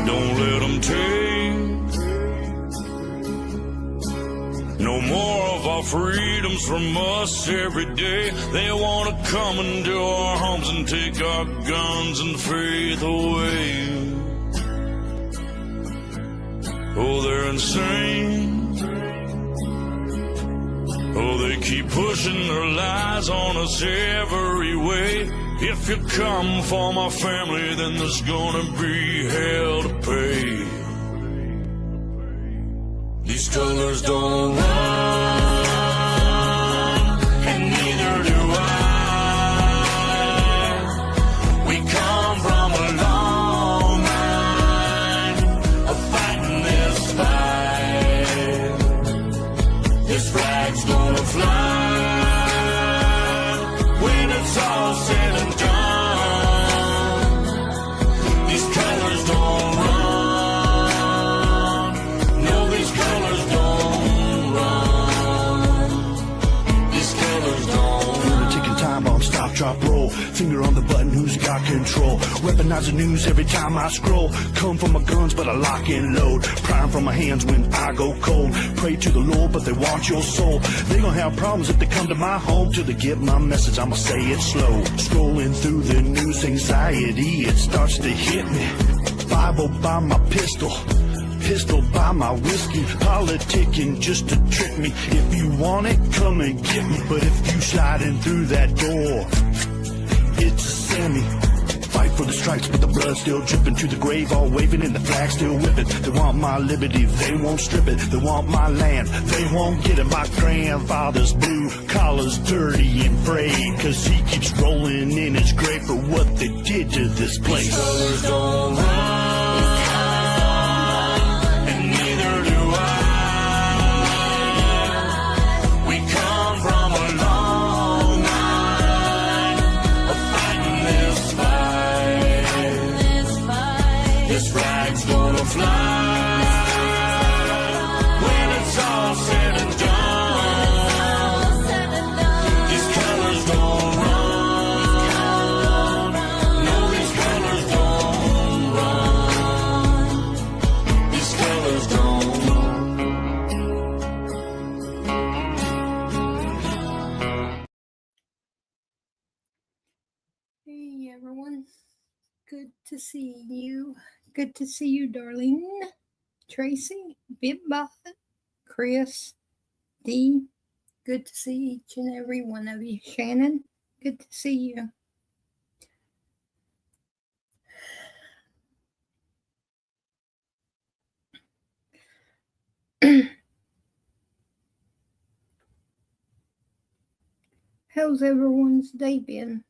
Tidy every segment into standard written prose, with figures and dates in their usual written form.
Don't let them take no more of our freedoms from us every day. They want to come into our homes and take our guns and faith away. Oh, they're insane. Oh, they keep pushing their lies on us every way. If you come for my family, then there's gonna be hell to pay. These colors don't run, and neither do I. We come from a long line of fighting this fight. This flag's gonna fly when it's all said and done. These colors don't run. No, these colors don't run. These colors don't run. Ticking time bomb, stop, drop, roll. Finger on the button, who's got control? Weaponize the news every time I scroll. Come from my guns, but I lock and load. Prime from my hands when I go cold. Pray to the Lord, but they want your soul. They gonna have problems if they come to my home. Till they get my message, I'ma say it slow. Scrolling through the news, anxiety, it starts to hit me. Bible by my pistol. Pistol by my whiskey, politicking just to trick me. If you want it, come and get me. But if you sliding through that door, it's a Sammy. Fight for the stripes, but the blood still dripping to the grave, all waving and the flag still whipping. They want my liberty, they won't strip it. They want my land, they won't get it. My grandfather's blue collar's dirty and frayed, cause he keeps rolling in his grave for what they did to this place. These colors don't run. This flag's gonna fly when it's all said and done. These colors don't run. No, these colors don't run. These colors don't run. Hey everyone, good to see you. Good to see you, Darlene, Tracy, Bibbot, Chris, Dee. Good to see each and every one of you. Shannon, good to see you. How's everyone's day been?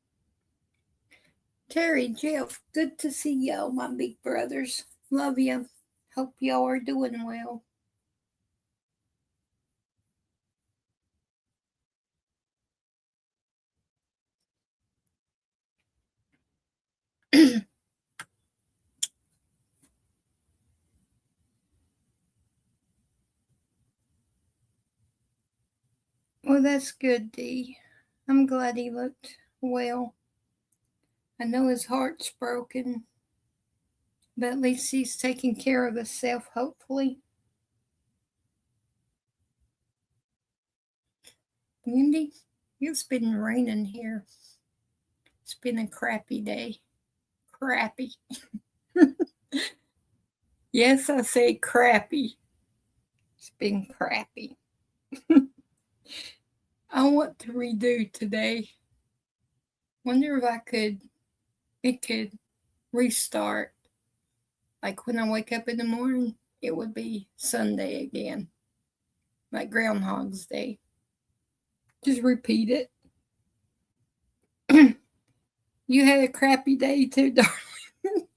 Terry, Jeff, good to see y'all, my big brothers. Love you. Hope y'all are doing well. Well, that's good, Dee. I'm glad he looked well. I know his heart's broken, but at least he's taking care of himself, hopefully. Wendy, it's been raining here. It's been a crappy day. Crappy. Yes, I say crappy. It's been crappy. I want to redo today. Wonder if it could restart. Like when I wake up in the morning, it would be Sunday again. Like Groundhog's Day. Just repeat it. You had a crappy day too, darling.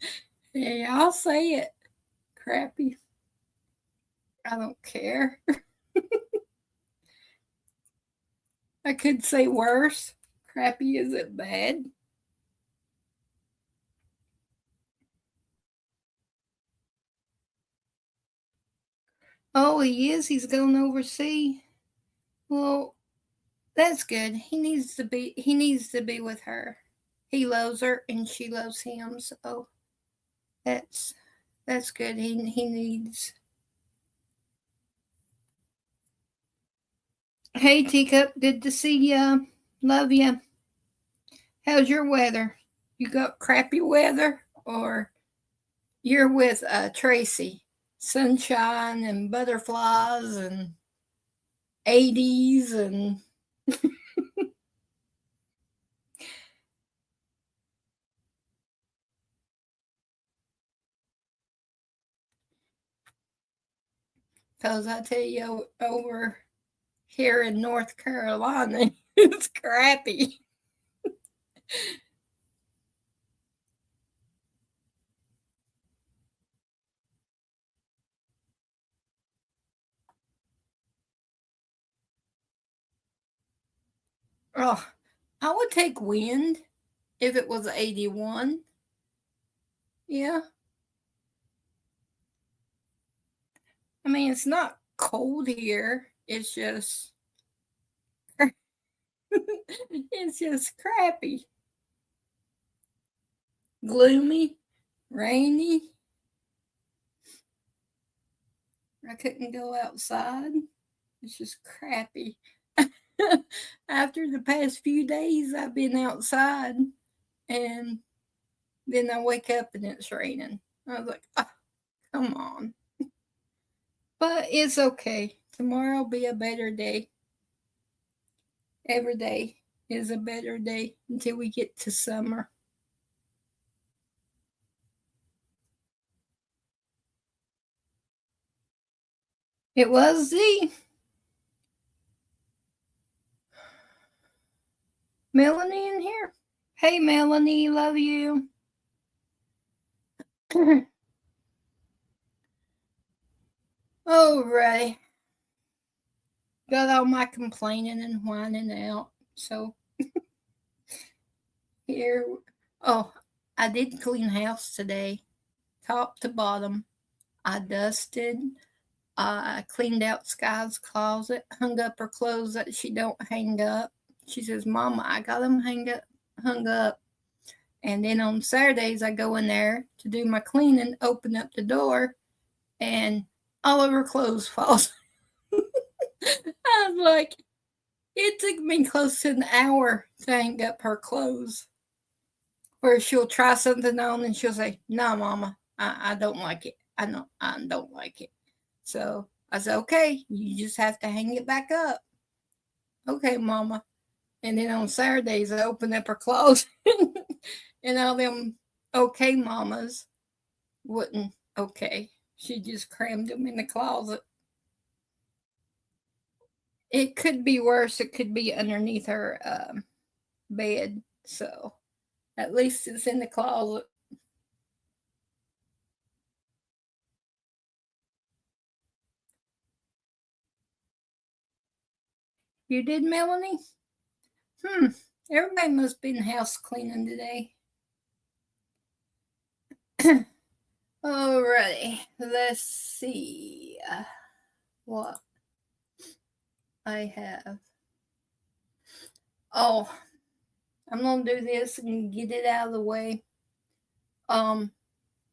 Yeah, I'll say it. Crappy. I don't care. I could say worse. Crappy isn't bad. Oh, he is? He's going overseas? Well, that's good. He needs to be with her. He loves her and she loves him, so that's That's good. He needs. Hey, Teacup, good to see ya. Love ya. How's your weather? You got crappy weather, or you're with Tracy? Sunshine and butterflies and 80s and because I tell you, over here in North Carolina, it's crappy. Oh, I would take wind if it was 81. Yeah. I mean, it's not cold here. It's just it's just crappy. Gloomy, rainy. I couldn't go outside. It's just crappy. After the past few days I've been outside and then I wake up and it's raining. I was like, oh, come on. But it's okay. Tomorrow will be a better day. Every day is a better day until we get to summer. It was the Melanie in here. Hey, Melanie, love you. Alright. Got all my complaining and whining out. So here, oh, I did clean house today, top to bottom. I dusted. I cleaned out Sky's closet, hung up her clothes that she don't hang up. She says, "Mama, I got them hung up." And then on Saturdays, I go in there to do my cleaning, open up the door, and all of her clothes falls. I was like, it took me close to an hour to hang up her clothes. Where she'll try something on and she'll say, "No, Mama, I don't like it. I don't like it." So I said, "Okay, you just have to hang it back up." "Okay, Mama." And then on Saturdays, I open up her clothes, and all them okay mamas wouldn't okay. She just crammed them in the closet. It could be worse. It could be underneath her bed. So at least it's in the closet. You did, Melanie? Everybody must be in house cleaning today. Alrighty, let's see what I have. Oh, I'm gonna do this and get it out of the way.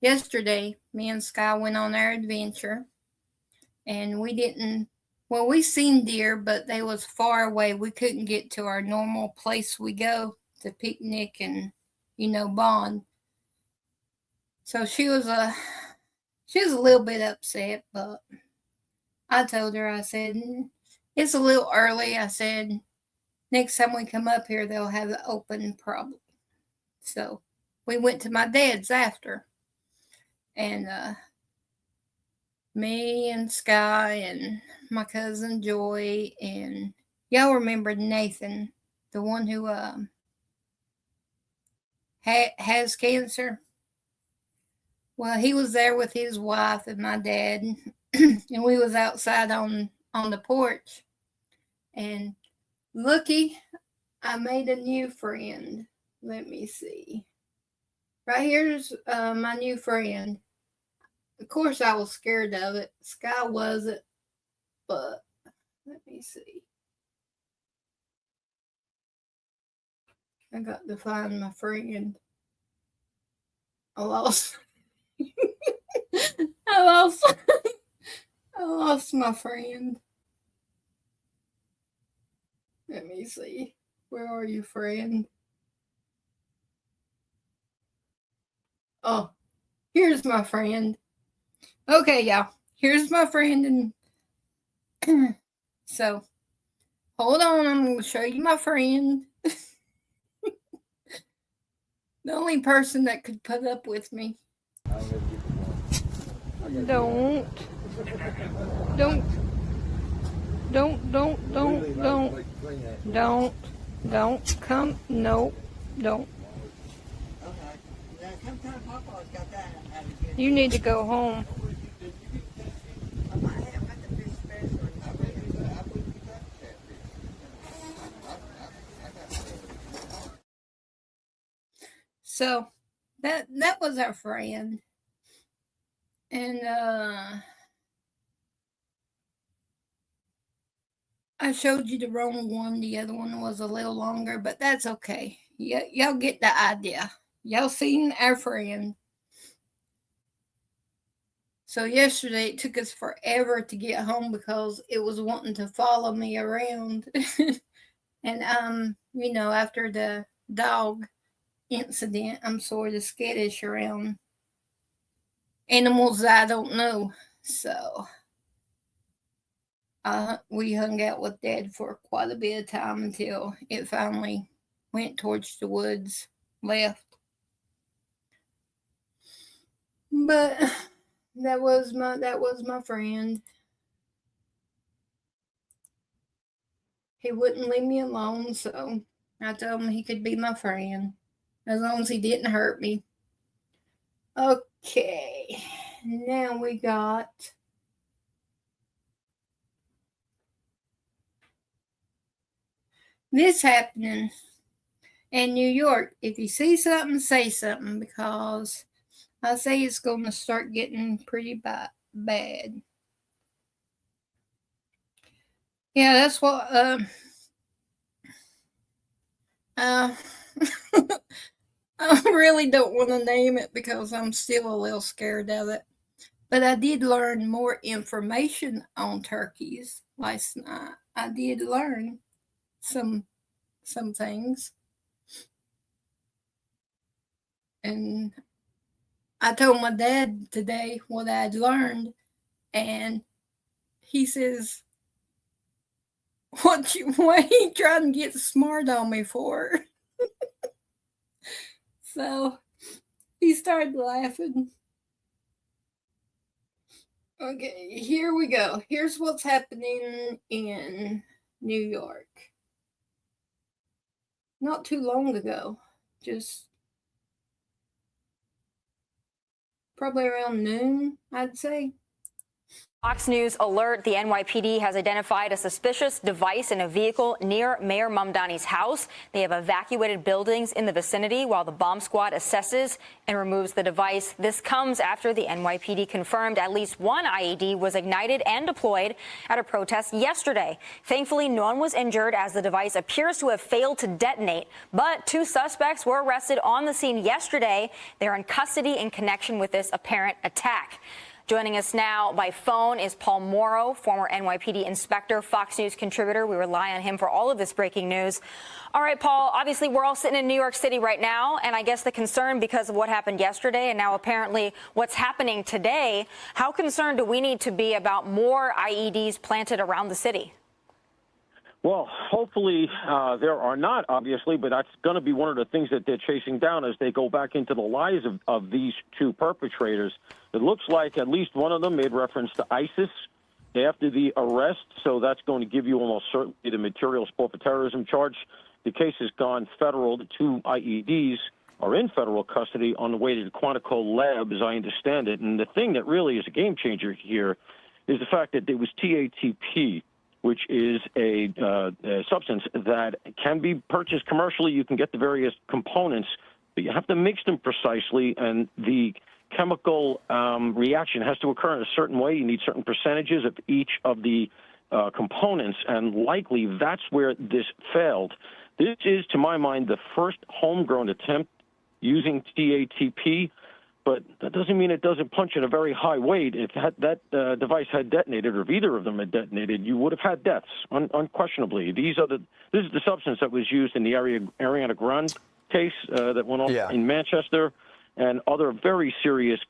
Yesterday, me and Sky went on our adventure, and we didn't. Well, we seen deer, but they was far away. We couldn't get to our normal place we go to picnic and bond. So she was a little bit upset, but I told her, I said, "It's a little early." I said, "Next time we come up here, they'll have it open probably." So we went to my dad's after, and me and Sky and my cousin Joy, and y'all remember Nathan, the one who has cancer. Well, he was there with his wife and my dad, and we was outside on the porch. And looky, I made a new friend. Let me see. Right here's my new friend. Of course, I was scared of it. Sky wasn't, but let me see. I got to find my friend. I lost. my friend. Let me see. Where are you, friend? Oh, here's my friend. Okay, yeah. Here's my friend. And so, hold on. I'm going to show you my friend. The only person that could put up with me. Don't come. No, don't. You need to go home. So that was our friend. And I showed you the wrong one. The other one was a little longer, but that's okay. Y'all get the idea. Y'all seen our friend. So yesterday it took us forever to get home because it was wanting to follow me around. And after the dog incident, I'm sort of skittish around animals that I don't know. So we hung out with Dad for quite a bit of time until it finally went towards the woods, left. But that was my friend. He wouldn't leave me alone, so I told him he could be my friend as long as he didn't hurt me. Okay, now we got this happening in New York. If you see something, say something, because I say it's going to start getting pretty bad. Yeah, that's what. I really don't want to name it because I'm still a little scared of it. But I did learn more information on turkeys last night. I did learn some things. And I told my dad today what I'd learned, and he says, what are you trying to get smart on me for? So he started laughing. Okay, here we go. Here's what's happening in New York. Not too long ago, just probably around noon, I'd say. Fox News alert: the NYPD has identified a suspicious device in a vehicle near Mayor Mamdani's house. They have evacuated buildings in the vicinity while the bomb squad assesses and removes the device. This comes after the NYPD confirmed at least one IED was ignited and deployed at a protest yesterday. Thankfully, no one was injured as the device appears to have failed to detonate. But two suspects were arrested on the scene yesterday. They're in custody in connection with this apparent attack. Joining us now by phone is Paul Morrow, former NYPD inspector, Fox News contributor. We rely on him for all of this breaking news. All right, Paul, obviously we're all sitting in New York City right now, and I guess the concern because of what happened yesterday and now apparently what's happening today, how concerned do we need to be about more IEDs planted around the city? Well, hopefully there are not, obviously, but that's going to be one of the things that they're chasing down as they go back into the lives of these two perpetrators. It looks like at least one of them made reference to ISIS after the arrest, so that's going to give you almost certainly the material support for terrorism charge. The case has gone federal. The two IEDs are in federal custody on the way to the Quantico lab, as I understand it. And the thing that really is a game changer here is the fact that there was TATP, which is a substance that can be purchased commercially. You can get the various components, but you have to mix them precisely, and the chemical reaction has to occur in a certain way. You need certain percentages of each of the components, and likely that's where this failed. This is, to my mind, the first homegrown attempt using TATP. but that doesn't mean it doesn't punch at a very high weight. If that device had detonated, or if either of them had detonated, you would have had deaths, unquestionably. This is the substance that was used in the Ariana Grande case that went off in Manchester, and other very serious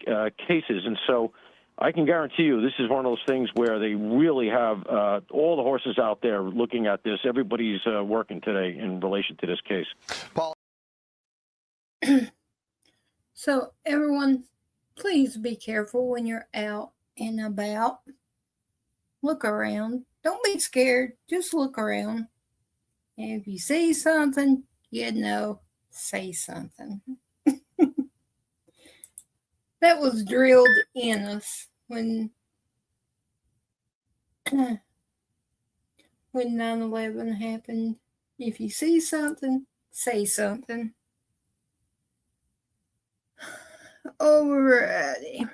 cases. And so I can guarantee you this is one of those things where they really have all the horses out there looking at this. Everybody's working today in relation to this case. Paul. So everyone, please be careful when you're out and about. Look around. Don't be scared. Just look around. And if you see something, say something. That was drilled in us when 9/11 happened. If you see something, say something. Alrighty.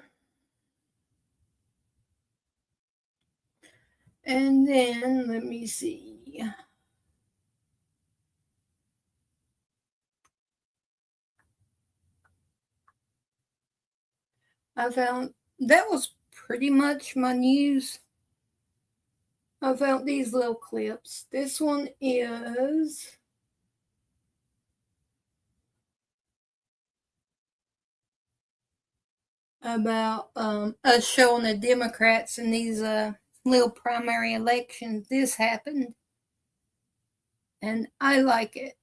And then let me see. I found that was pretty much my news. I found these little clips. This one is about us showing the Democrats in these little primary elections. This happened, and I like it.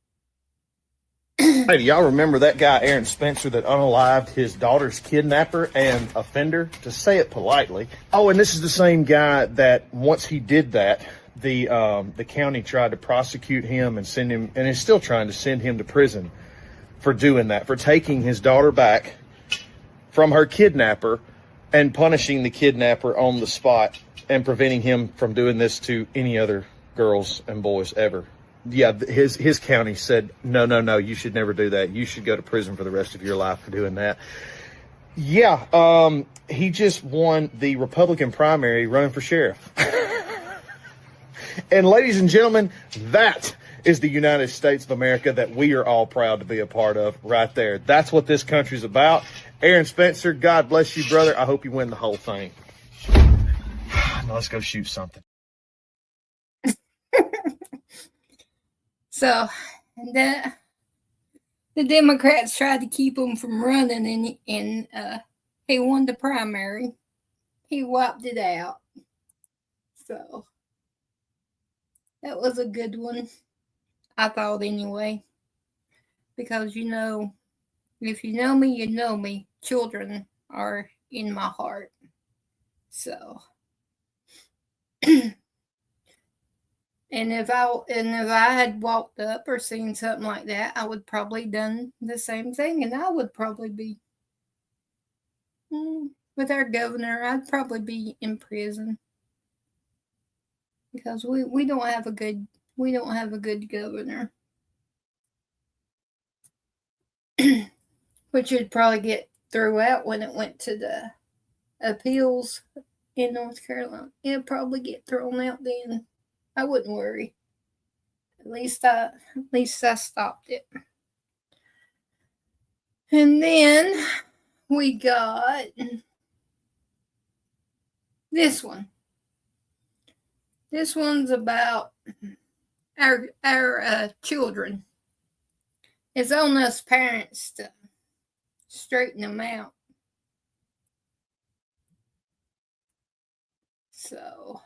Hey, do y'all remember that guy, Aaron Spencer, that unalived his daughter's kidnapper and offender, to say it politely? Oh, and this is the same guy that once he did that, the county tried to prosecute him and send him, and is still trying to send him to prison for doing that, for taking his daughter back from her kidnapper and punishing the kidnapper on the spot and preventing him from doing this to any other girls and boys ever. Yeah, his county said, no, you should never do that. You should go to prison for the rest of your life for doing that. Yeah, he just won the Republican primary running for sheriff. And ladies and gentlemen, that is the United States of America that we are all proud to be a part of right there. That's what this country's about. Aaron Spencer, God bless you, brother. I hope you win the whole thing. Now let's go shoot something. So the Democrats tried to keep him from running, and he won the primary. He wiped it out. So that was a good one, I thought anyway. Because, if you know me, you know me. Children are in my heart. So And if I had walked up or seen something like that, I would probably done the same thing, and I would probably be with our governor. I'd probably be in prison because we don't have a good governor, which would probably get thrown out when it went to the appeals in North Carolina. It'd probably get thrown out then. I wouldn't worry. At least I stopped it. And then we got this one. This one's about our children. It's on us parents to straighten them out. So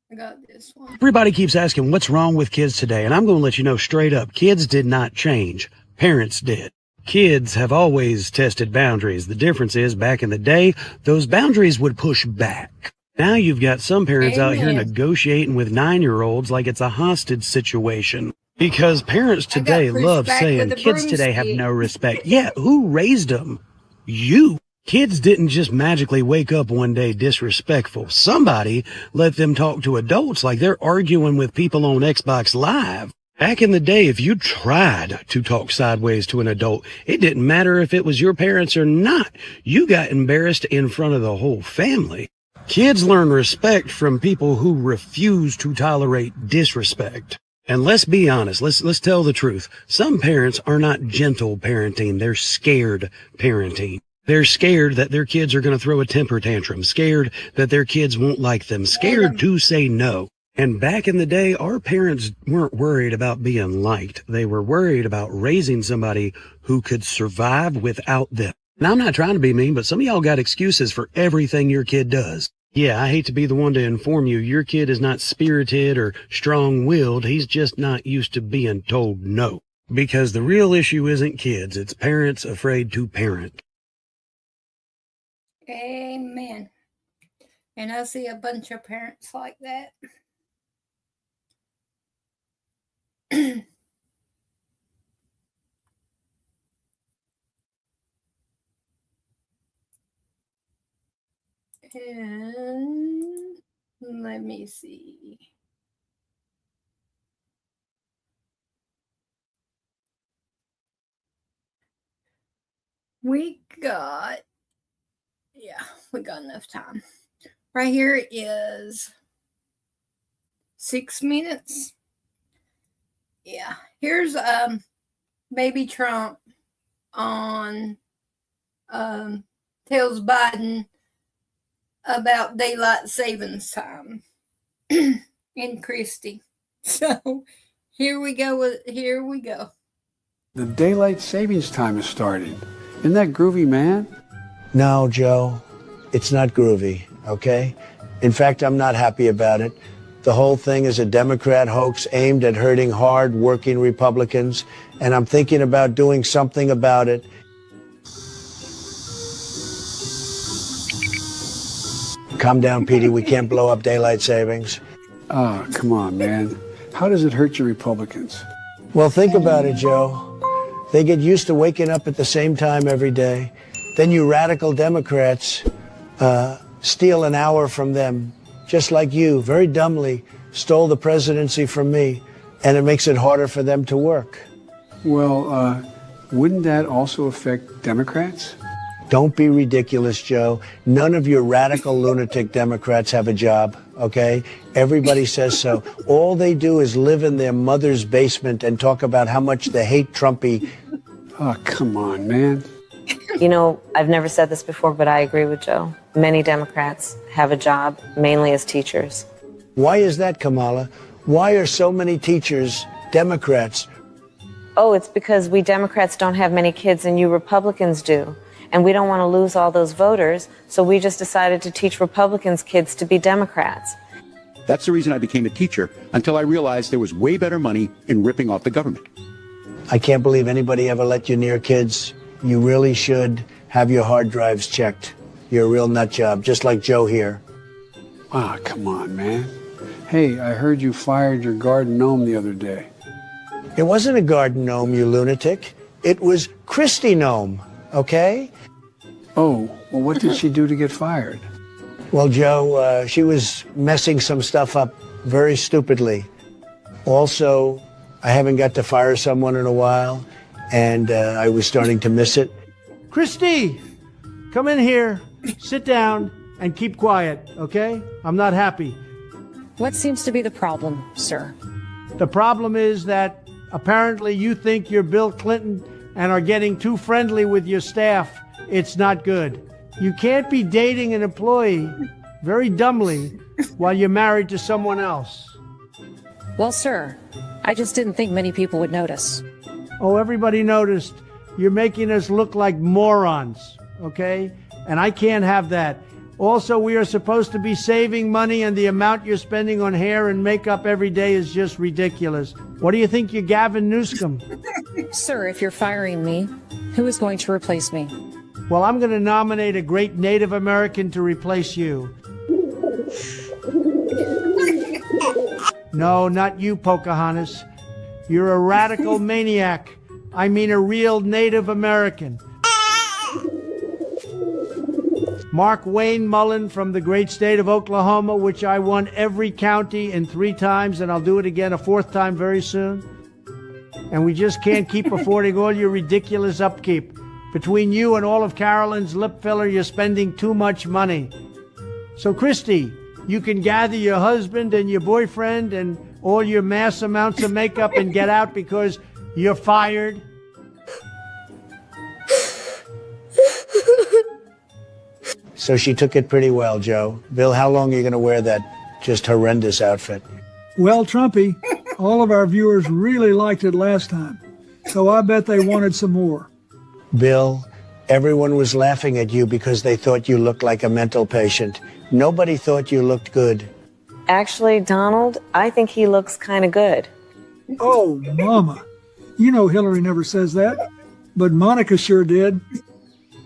I got this one. Everybody keeps asking what's wrong with kids today, and I'm going to let you know straight up, kids did not change. Parents did. Kids have always tested boundaries. The difference is back in the day, those boundaries would push back. Now you've got some parents out here negotiating with 9-year-olds like it's a hostage situation. Because parents today love saying kids today have no respect. Yeah, who raised them? You. Kids didn't just magically wake up one day disrespectful. Somebody let them talk to adults like they're arguing with people on Xbox Live. Back in the day, if you tried to talk sideways to an adult, it didn't matter if it was your parents or not. You got embarrassed in front of the whole family. Kids learn respect from people who refuse to tolerate disrespect. And let's be honest, let's tell the truth. Some parents are not gentle parenting, they're scared parenting. They're scared that their kids are going to throw a temper tantrum, scared that their kids won't like them, scared to say no. And back in the day, our parents weren't worried about being liked. They were worried about raising somebody who could survive without them. Now, I'm not trying to be mean, but some of y'all got excuses for everything your kid does. Yeah, I hate to be the one to inform you, your kid is not spirited or strong-willed. He's just not used to being told no. Because the real issue isn't kids, it's parents afraid to parent. Amen. And I see a bunch of parents like that. And let me see. We got enough time. Right here is 6 minutes. Yeah. Here's baby Trump on tells Biden about daylight savings time in Christie. So here we go. The daylight savings time is starting. Isn't that groovy, man? No, Joe, it's not groovy, okay? In fact, I'm not happy about it. The whole thing is a Democrat hoax aimed at hurting hard-working Republicans, and I'm thinking about doing something about it. Calm down, Petey. We can't blow up daylight savings. Oh, come on, man. How does it hurt your Republicans? Well, think about it, Joe. They get used to waking up at the same time every day. Then you radical Democrats steal an hour from them, just like you, very dumbly, stole the presidency from me, and it makes it harder for them to work. Well, wouldn't that also affect Democrats? Don't be ridiculous, Joe. None of your radical lunatic Democrats have a job, okay? Everybody says so. All they do is live in their mother's basement and talk about how much they hate Trumpy. Oh, come on, man. You know, I've never said this before, but I agree with Joe. Many Democrats have a job, mainly as teachers. Why is that, Kamala? Why are so many teachers Democrats? Oh, it's because we Democrats don't have many kids and you Republicans do. And we don't want to lose all those voters, so we just decided to teach Republicans' kids to be Democrats. That's the reason I became a teacher, until I realized there was way better money in ripping off the government. I can't believe anybody ever let you near kids. You really should have your hard drives checked. You're a real nut job, just like Joe here. Ah, come on, man. Hey, I heard you fired your garden gnome the other day. It wasn't a garden gnome, you lunatic. It was Christy gnome, okay? Oh, well, what did she do to get fired? Well, Joe, she was messing some stuff up very stupidly. Also, I haven't got to fire someone in a while, and I was starting to miss it. Christy, come in here, sit down, and keep quiet, okay? I'm not happy. What seems to be the problem, sir? The problem is that apparently you think you're Bill Clinton and are getting too friendly with your staff. It's not good. You can't be dating an employee very dumbly while you're married to someone else. Well, sir, I just didn't think many people would notice. Oh, everybody noticed. You're making us look like morons, okay? And I can't have that. Also, we are supposed to be saving money, and the amount you're spending on hair and makeup every day is just ridiculous. What do you think you're, Gavin Newsom? Sir, if you're firing me, who is going to replace me? Well, I'm going to nominate a great Native American to replace you. No, not you, Pocahontas. You're a radical maniac. I mean a real Native American. Mark Wayne Mullen from the great state of Oklahoma, which I won every county in 3 times, and I'll do it again a 4th time very soon. And we just can't keep affording all your ridiculous upkeep. Between you and all of Carolyn's lip filler, you're spending too much money. So, Christy, you can gather your husband and your boyfriend and all your mass amounts of makeup and get out because you're fired. So she took it pretty well, Joe. Bill, how long are you going to wear that just horrendous outfit? Well, Trumpy, all of our viewers really liked it last time, so I bet they wanted some more. Bill, everyone was laughing at you because they thought you looked like a mental patient. Nobody thought you looked good. Actually, Donald, I think he looks kind of good. Oh, Mama. You know Hillary never says that, but Monica sure did.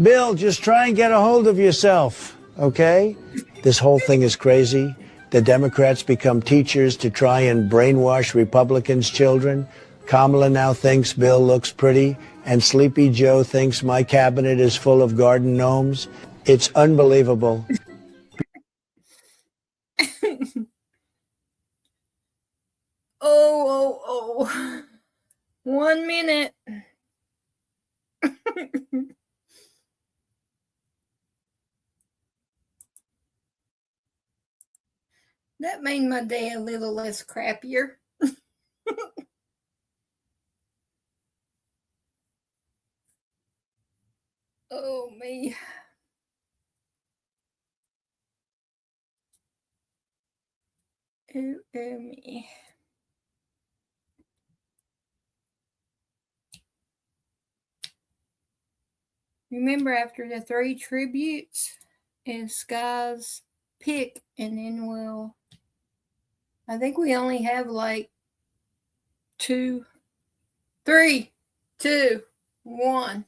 Bill, just try and get a hold of yourself, okay? This whole thing is crazy. The Democrats become teachers to try and brainwash Republicans' children. Kamala now thinks Bill looks pretty, and Sleepy Joe thinks my cabinet is full of garden gnomes. It's unbelievable. Oh. 1 minute. That made my day a little less crappier. Oh, me. Oh, me. Remember, after the 3 tributes, it's Sky's pick, and then I think we only have like 2, 3, 2, 1.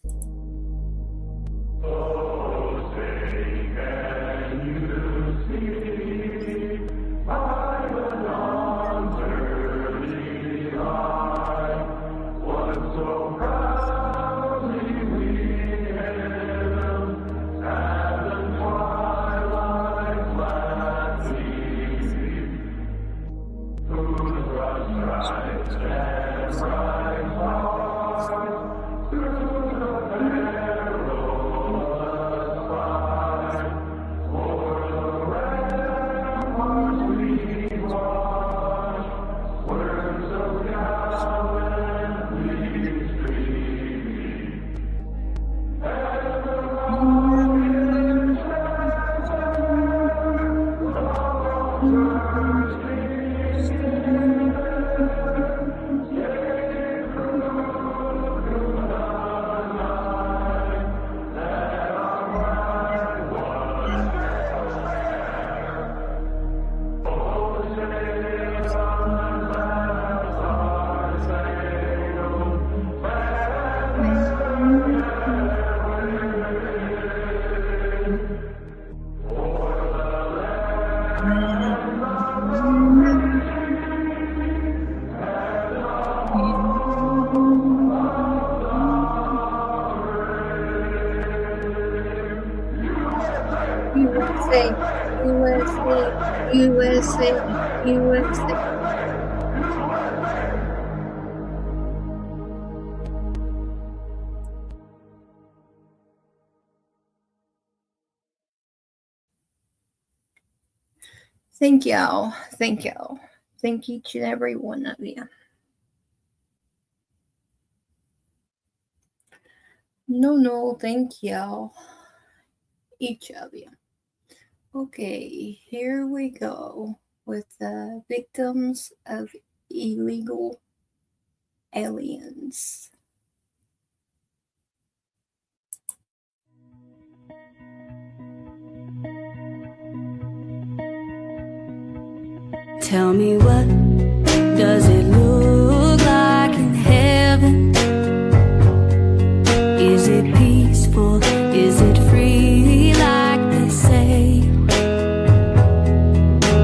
USA. Thank y'all. Thank y'all. Thank each and every one of you. No, thank y'all. Each of you. Okay, here we go with the victims of illegal aliens. Tell me, what does it look like in heaven? Is it peaceful? Is it free like they say?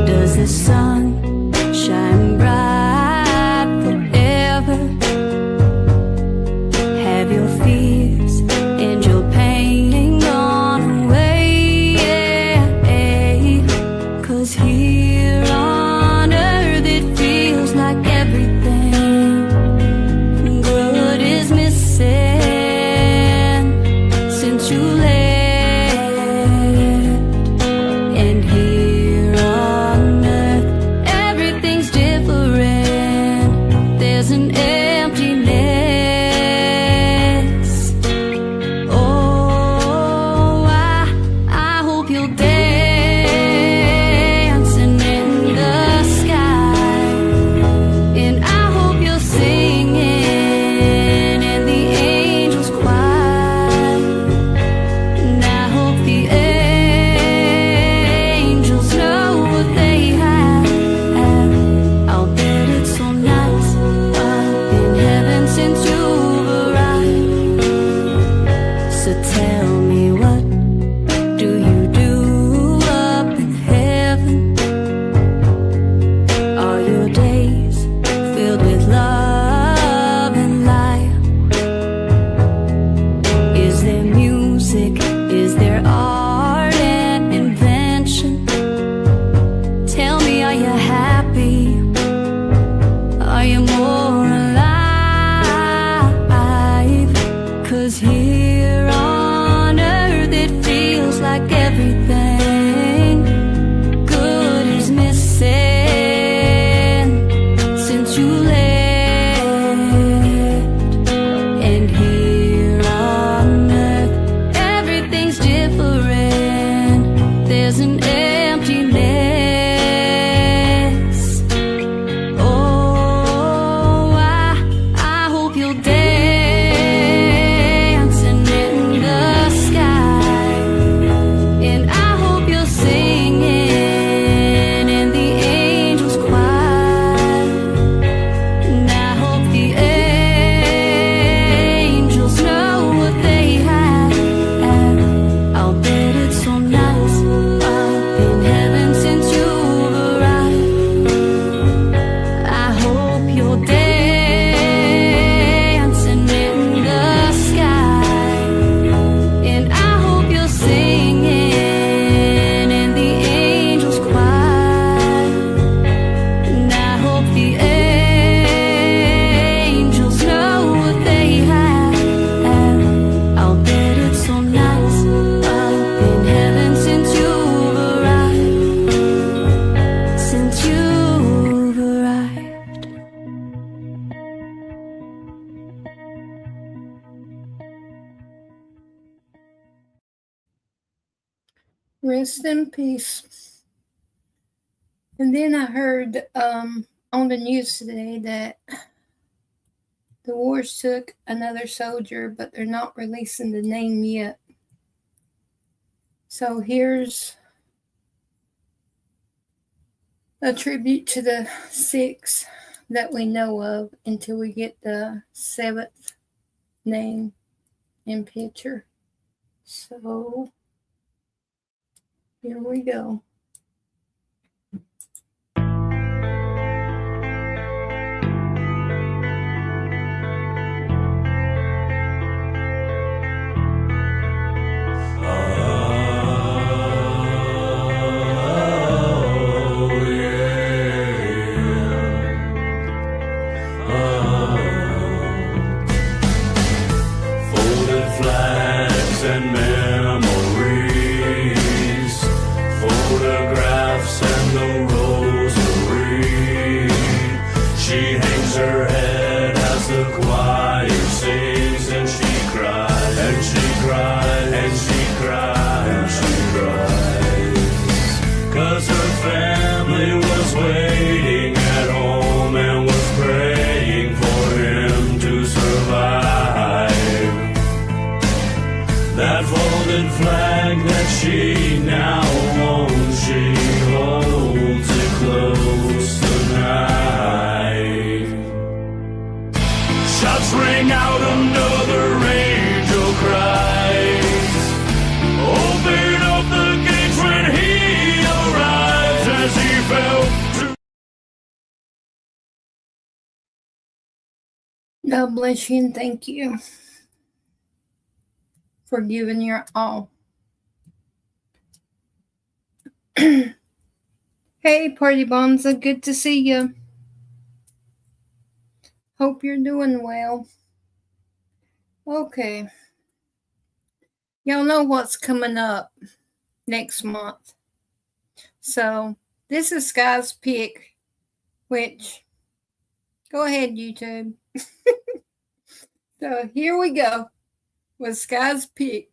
Does the sun shine bright forever? Have your fears and your pain gone away? Yeah, 'cause here on earth it feels Rest in peace. And then I heard on the news today that the wars took another soldier, but they're not releasing the name yet. So here's a tribute to the 6 that we know of until we get the 7th name and picture. So here we go. God bless you and thank you for giving your all. Hey, Party Bonza, good to see you. Hope you're doing well. Okay. Y'all know what's coming up next month. So, this is Sky's pick, which, go ahead, YouTube. So, here we go with Sky's pick.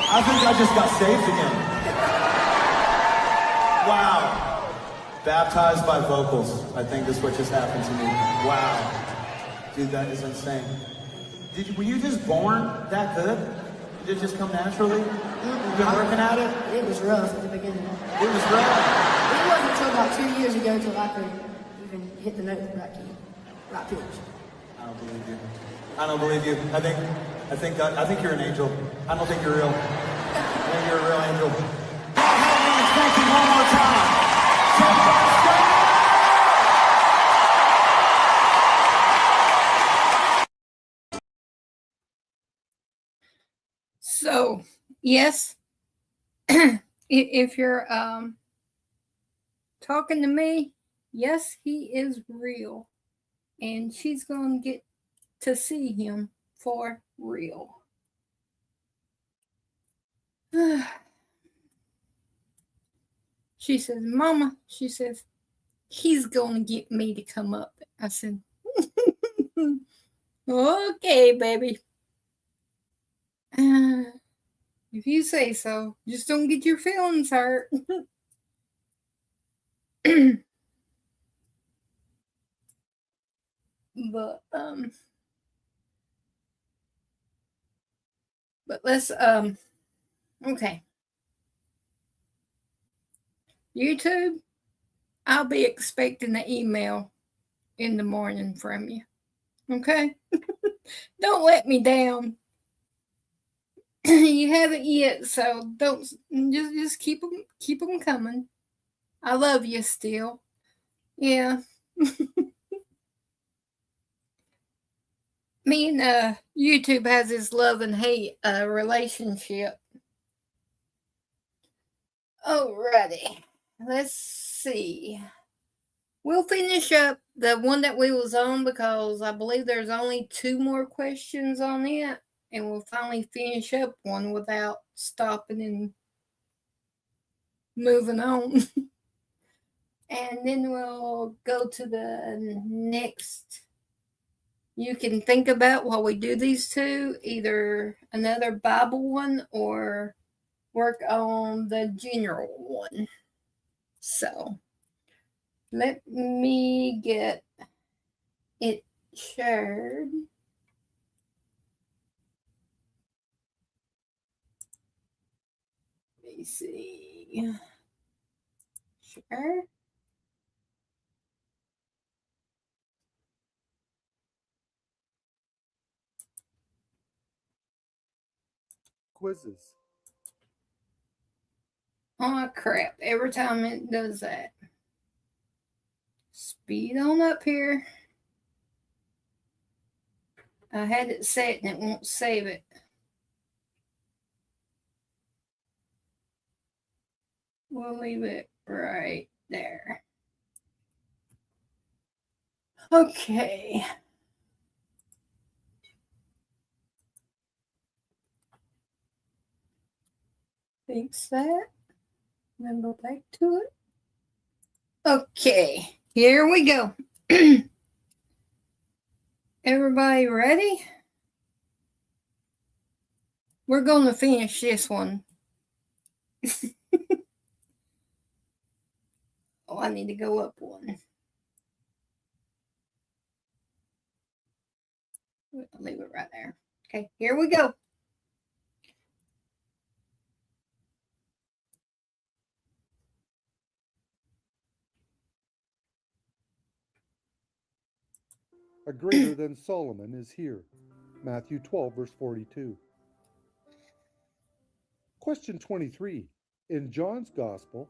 I think I just got saved again. Wow. Baptized by vocals. I think that's what just happened to me. Wow. Dude, that is insane. Were you just born that good? Did it just come naturally? You've been working at it? It was rough at the beginning. It was rough? It wasn't until about 2 years ago till I could even hit the note with the right key, right pitch. I don't believe you. I don't believe you. I think you're an angel. I don't think you're real. I think you're a real angel. God help me and thank you one more time. So, yes, if you're talking to me, yes, he is real. And she's going to get to see him for real. She says, Mama, she says, he's going to get me to come up. I said, okay, baby. If you say so, just don't get your feelings hurt. But let's okay. YouTube, I'll be expecting the email in the morning from you. Okay? Don't let me down. You haven't yet, so don't just keep them coming. I love you still. Yeah. Me and YouTube has this love and hate relationship. Alrighty. Let's see. We'll finish up the one that we was on because I believe there's only 2 more questions on it, and we'll finally finish up one without stopping and moving on. And then we'll go to the next. You can think about while we do these 2, either another Bible one or work on the general one. So let me get it shared. Let me see. Share. Quizzes. Oh crap, every time it does that. Speed on up here. I had it set and it won't save it. We'll leave it right there. Okay. Fix that. Then go back to it. Okay, here we go. Everybody ready? We're going to finish this one. Oh, I need to go up one. I'll leave it right there. Okay, here we go. A greater than Solomon is here. Matthew 12, verse 42. Question 23. In John's Gospel,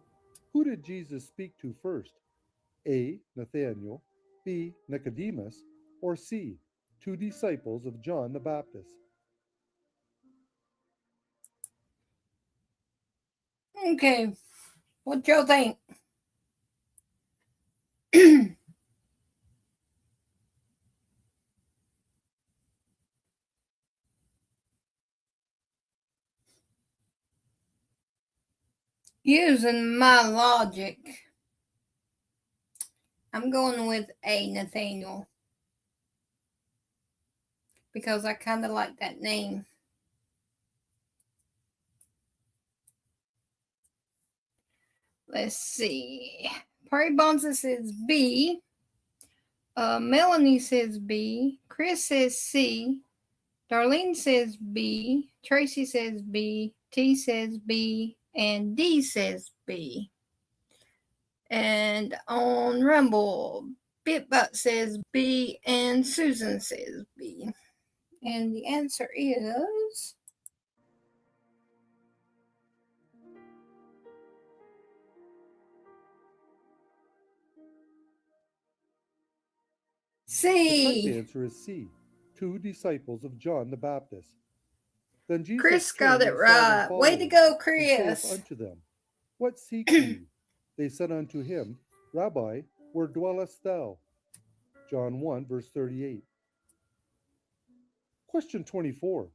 who did Jesus speak to first? A. Nathanael, B. Nicodemus, or C. 2 disciples of John the Baptist? Okay, what y'all think? Using my logic, I'm going with A. Nathaniel because I kind of like that name. Let's see. Perry Bonza says B. Melanie says B. Chris says C. Darlene says B. Tracy says B. T says B. And D says B. And on Rumble, Bitbot says B. And Susan says B. And the answer is C. The correct answer is C. 2 disciples of John the Baptist. Then Jesus Chris got turned it and saw them right. Way to following, go, and Chris. saith unto them, What seek ye? They said unto him, Rabbi, where dwellest thou? John 1, verse 38. Question 24.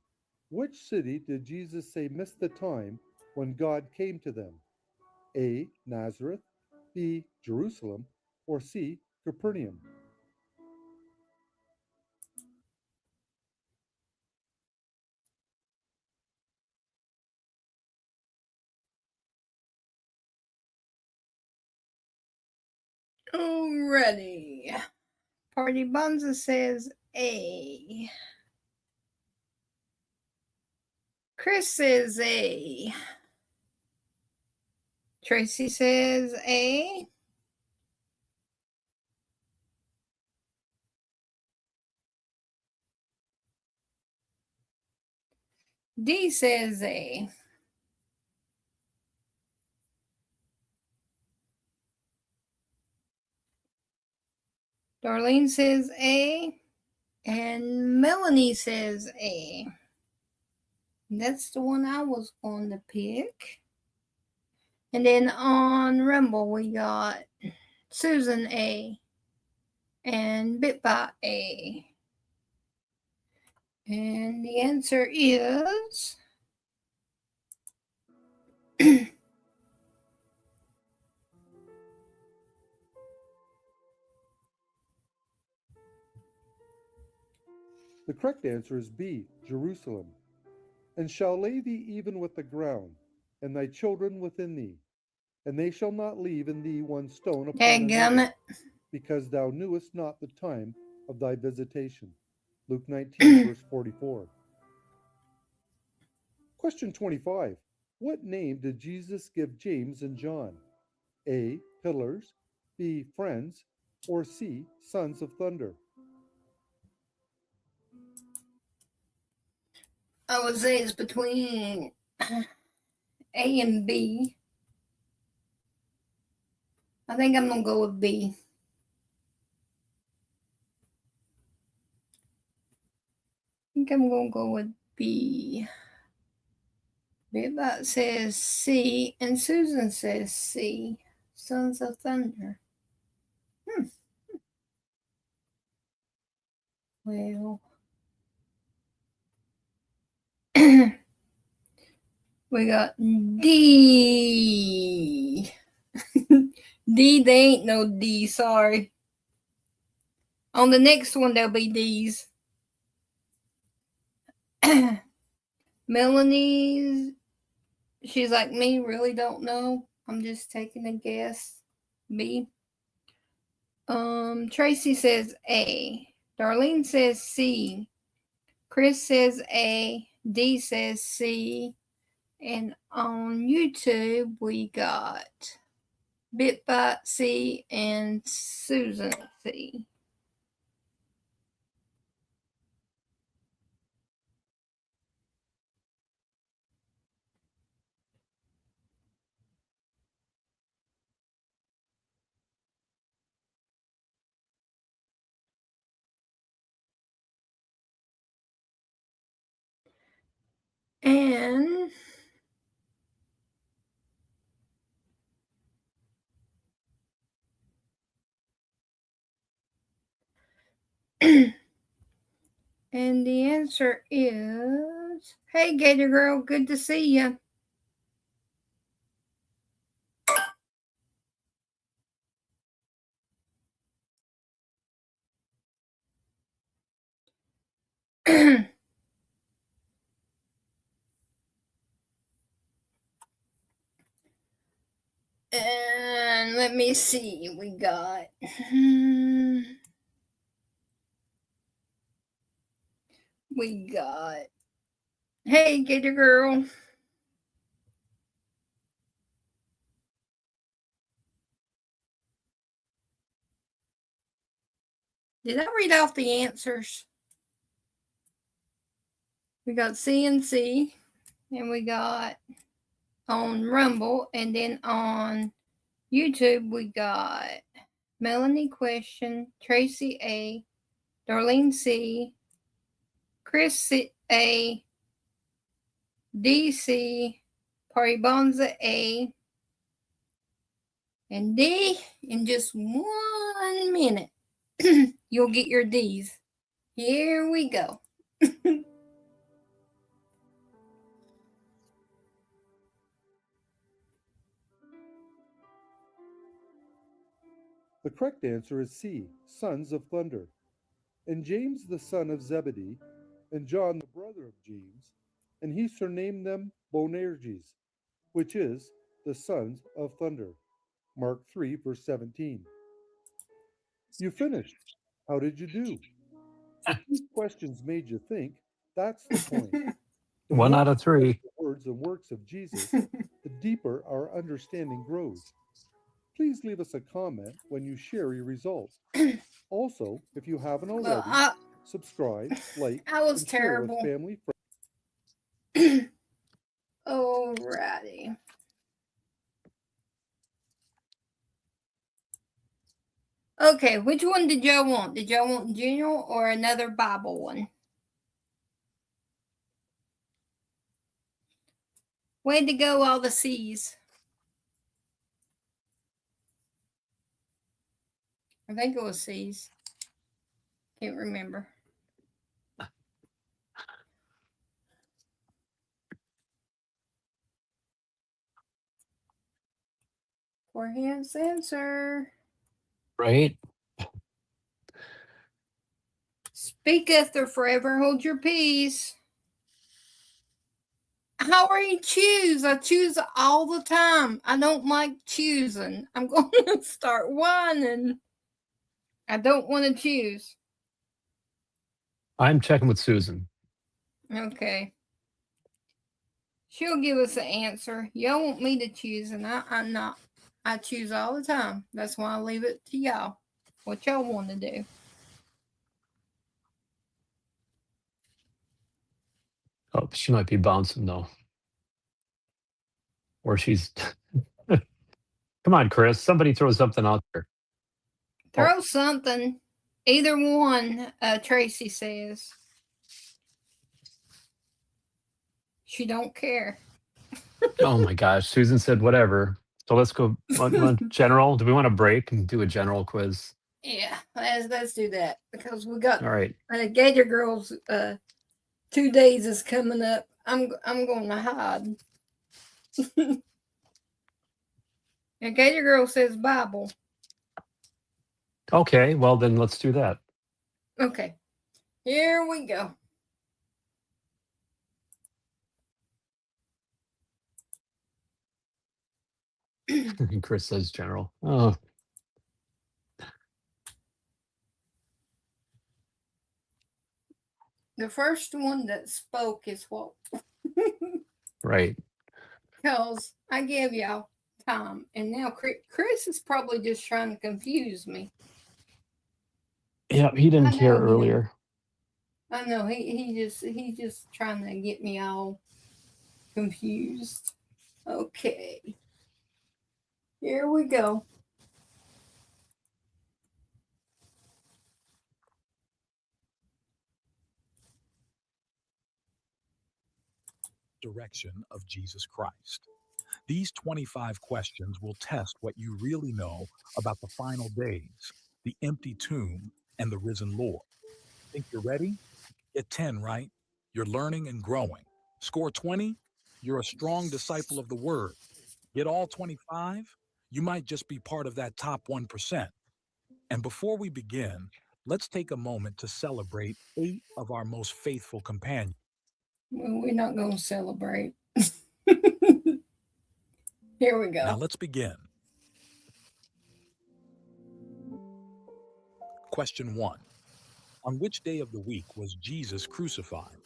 Which city did Jesus say missed the time when God came to them? A. Nazareth, B. Jerusalem, or C. Capernaum? Alrighty. Party Bonza says A. Chris says A. Tracy says A. D says A. Darlene says A. And Melanie says A. That's the one I was going to pick. And then on Rumble, we got Susan A. and BitBot A. And the answer is The correct answer is B. Jerusalem. And shall lay thee even with the ground, and thy children within thee. And they shall not leave in thee one stone upon another, because thou knewest not the time of thy visitation. Luke 19, verse 44. Question 25. What name did Jesus give James and John? A. Pillars, B. Friends, or C. Sons of Thunder? I would say it's between A and B. I think I'm going to go with B. I think I'm going to go with B. BitBot says C, and Susan says C. Sons of Thunder. Well, we got D. D, they ain't no D, sorry. On the next one, there'll be D's. Melanie's, she's like me, really don't know. I'm just taking a guess. B. Tracy says A. Darlene says C. Chris says A. D says C. And on YouTube, we got BitBot C and Susan C. And and the answer is, hey, Gator Girl, good to see you. And let me see, we got hey, Gator Girl. Did I read off the answers? We got C and C, and we got on Rumble, and then on YouTube, we got Melanie question, Tracy A, Darlene C, Chris A, D, C, Party Bonza, A, and D. In just 1 minute, you'll get your D's. Here we go. The correct answer is C, sons of thunder. And James the son of Zebedee, and John the brother of James, and he surnamed them Boanerges, which is the sons of thunder. Mark 3, verse 17. You finished. How did you do? If these questions made you think, that's the point. The 1 more out of we study 3. the words and works of Jesus, the deeper our understanding grows. Please leave us a comment when you share your results. Also, if you haven't already, subscribe, like, I was and share with terrible. family, friends. Alrighty. Okay, which one did y'all want? Did y'all want general or another Bible one? Way to go, all the C's. I think it was C's. Can't remember. For his answer. Right? Speaketh or forever hold your peace. I already choose. I choose all the time. I don't like choosing. I'm going to start whining. I don't want to choose. I'm checking with Susan. Okay. She'll give us an answer. Y'all want me to choose, and I'm not. I choose all the time. That's why I leave it to y'all. What y'all want to do. Oh, she might be bouncing though. Or she's come on, Chris. Somebody throw something out there. Throw something. Either one, Tracy says. She don't care. Oh my gosh. Susan said whatever. So let's go general. Do we want to break and do a general quiz? Yeah, let's do that because we got All right. Gator Girls 2 days is coming up. I'm going to hide. And Gator Girl says Bible. Okay, well then let's do that. Okay. Here we go. Chris says general. Oh. The first one that spoke is what? Right. Because I gave y'all time, and now Chris is probably just trying to confuse me. Yeah, he didn't care earlier. I know he's just trying to get me all confused. Okay. Here we go. Direction of Jesus Christ. These 25 questions will test what you really know about the final days, the empty tomb, and the risen Lord. Think you're ready? Get 10 right. You're learning and growing. Score 20. You're a strong disciple of the word. Get all 25. You might just be part of that top 1%. And before we begin, let's take a moment to celebrate 8 of our most faithful companions. Well, we're not going to celebrate. Here we go. Now let's begin. Question 1. On which day of the week was Jesus crucified?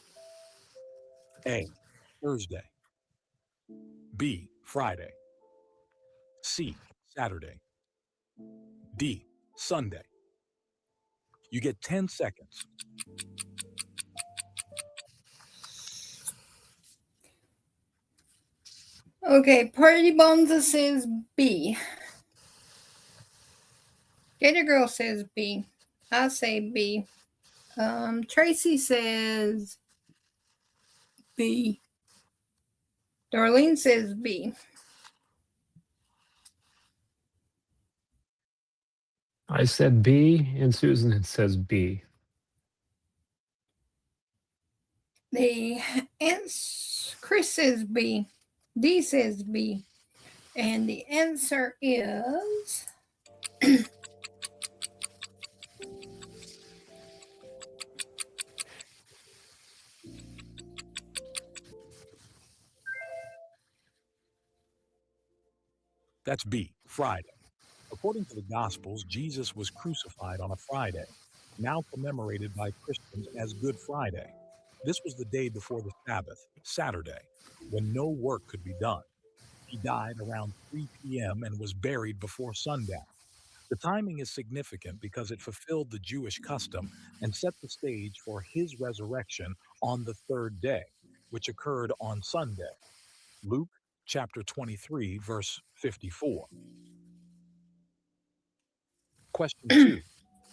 A. Thursday. B. Friday. C. Saturday. D. Sunday. You get 10 seconds. Okay, Party Bonza says B. Gator Girl says B. I say B. Tracy says B. Darlene says B. I said B, and Susan says B. Chris says B. D says B. And the answer is That's B, Friday. According to the Gospels, Jesus was crucified on a Friday, now commemorated by Christians as Good Friday. This was the day before the Sabbath, Saturday, when no work could be done. He died around 3 p.m. and was buried before sundown. The timing is significant because it fulfilled the Jewish custom and set the stage for his resurrection on the third day, which occurred on Sunday. Luke chapter 23, verse 54. Question 2.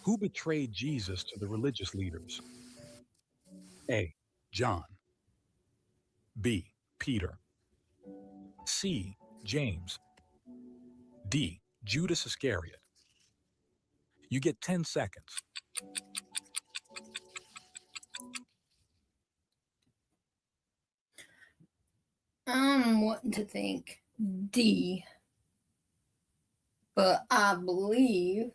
Who betrayed Jesus to the religious leaders? A. John. B. Peter. C. James. D. Judas Iscariot. You get 10 seconds. I'm wanting to think D. But I believe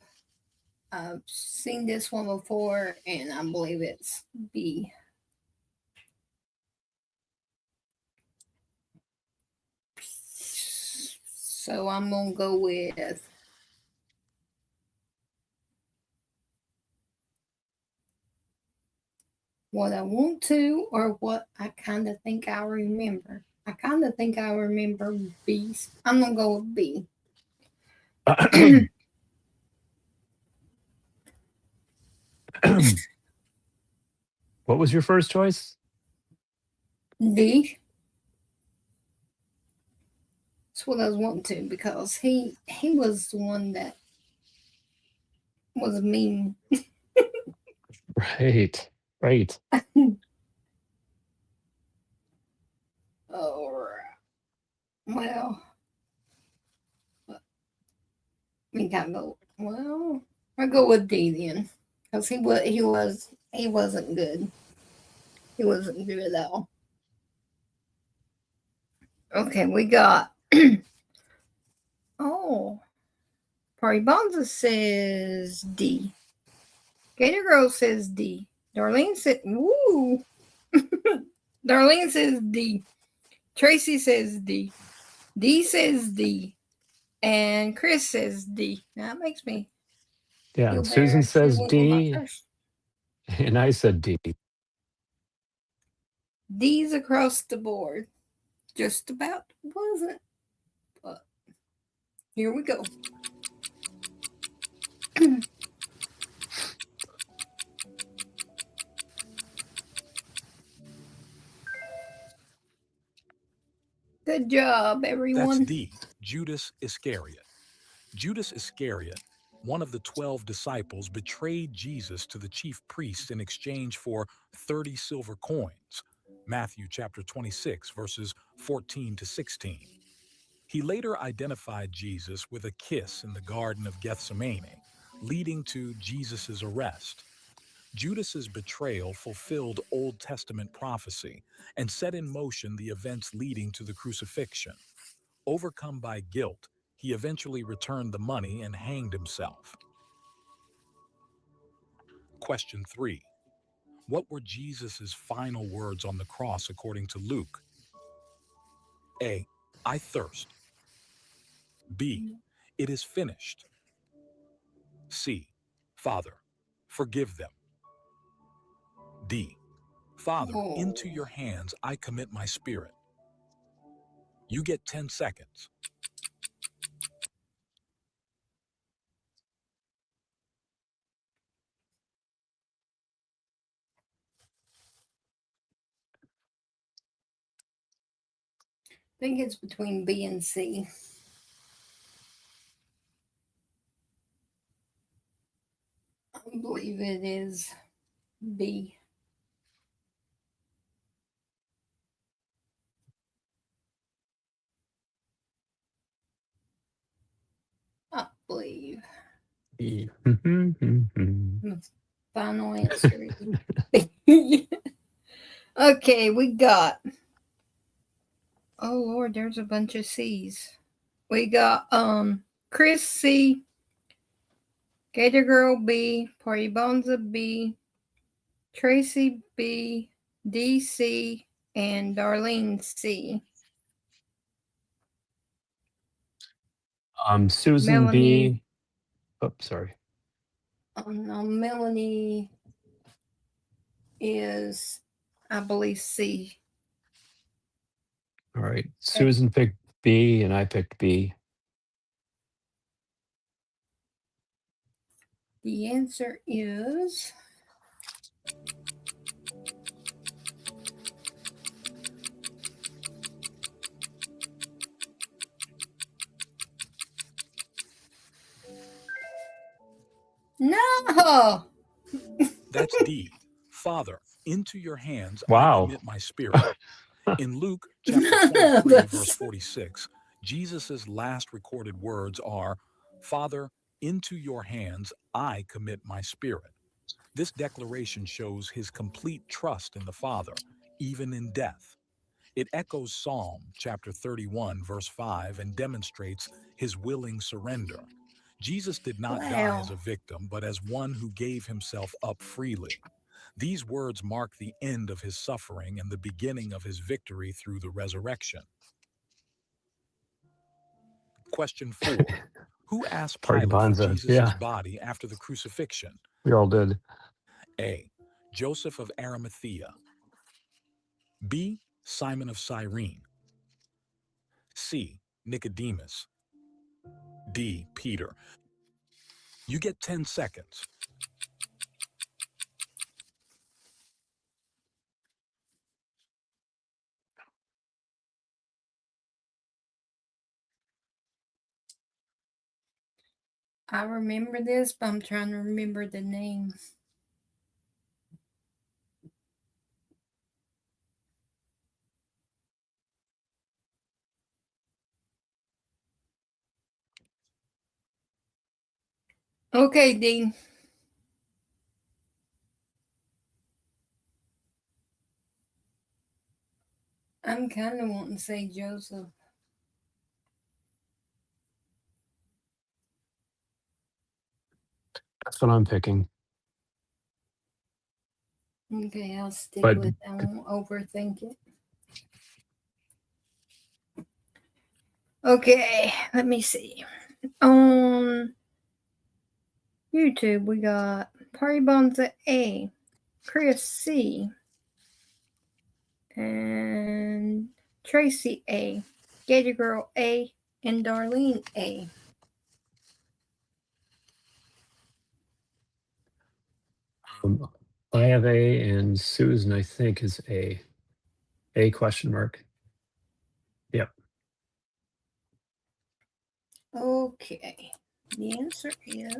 I've seen this one before, and I believe it's B. So I'm going to go with what I want to or what I kind of think I remember. I kind of think I remember B. I'm going to go with B. What was your first choice? D. That's what I was wanting to, because he was the one that was mean. Right. Oh, well, I think I go. Well, I go with D then, because he wasn't good. He wasn't good at all. Okay, we got. Oh, Party Bonza says D. Gator Girl says D. Darlene said, woo. Darlene says D. Tracy says D. D says D. And Chris says D. Now that makes me Yeah, feel and better. Susan I should have says went with my D, first. and I said D. D's across the board. Just about wasn't. But here we go. Good job, everyone. That's D, Judas Iscariot. Judas Iscariot, one of the 12 disciples, betrayed Jesus to the chief priests in exchange for 30 silver coins. Matthew chapter 26, verses 14 to 16. He later identified Jesus with a kiss in the Garden of Gethsemane, leading to Jesus' arrest. Judas's betrayal fulfilled Old Testament prophecy and set in motion the events leading to the crucifixion. Overcome by guilt, he eventually returned the money and hanged himself. Question 3. What were Jesus' final words on the cross according to Luke? A. I thirst. B. It is finished. C. Father, forgive them. D. Father, into your hands I commit my spirit. You get 10 seconds. I think it's between B and C. I believe it is B. believe. E. Final answer is Okay, we got. Oh Lord, there's a bunch of C's. We got Chris C, Gator Girl B, Party Bonza B, Tracy B, DC, and Darlene C. Susan Melanie. B. Oh, sorry. No, Melanie is, I believe, C. All right. Susan picked B and I picked B. The answer is no. That's D. Father, into your hands I Wow. commit my spirit. In Luke chapter 23, verse 46, Jesus' last recorded words are, Father, into your hands I commit my spirit. This declaration shows his complete trust in the Father, even in death. It echoes Psalm chapter 31, verse 5, and demonstrates his willing surrender. Jesus did not die as a victim, but as one who gave himself up freely. These words mark the end of his suffering and the beginning of his victory through the resurrection. Question 4. Who asked Party Pilate for Bonza. Jesus' Yeah, body after the crucifixion? we all did. A. Joseph of Arimathea. B. Simon of Cyrene. C. Nicodemus. D. Peter. You get 10 seconds. I remember this, but I'm trying to remember the name. Okay, Dean. I'm kind of wanting to say Joseph. That's what I'm picking. Okay, I'll stick But with it. I won't overthink it. Okay, let me see. On YouTube, we got Party Bonza A, Chris C, and Tracy A, Gator Girl A, and Darlene A. I have A and Susan, I think, is A. A question mark. Yep. Okay, the answer is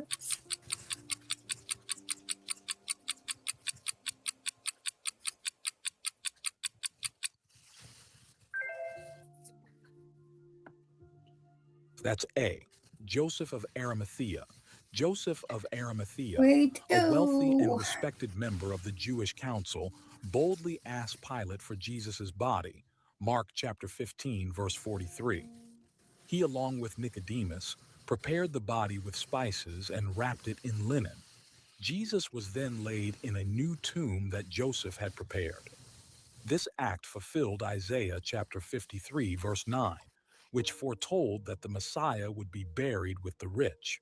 That's A. Joseph of Arimathea. Joseph of Arimathea, way to a wealthy and go. respected member of the Jewish council, boldly asked Pilate for Jesus' body. Mark chapter 15, verse 43. He, along with Nicodemus, prepared the body with spices and wrapped it in linen. Jesus was then laid in a new tomb that Joseph had prepared. This act fulfilled Isaiah chapter 53, verse 9, which foretold that the Messiah would be buried with the rich.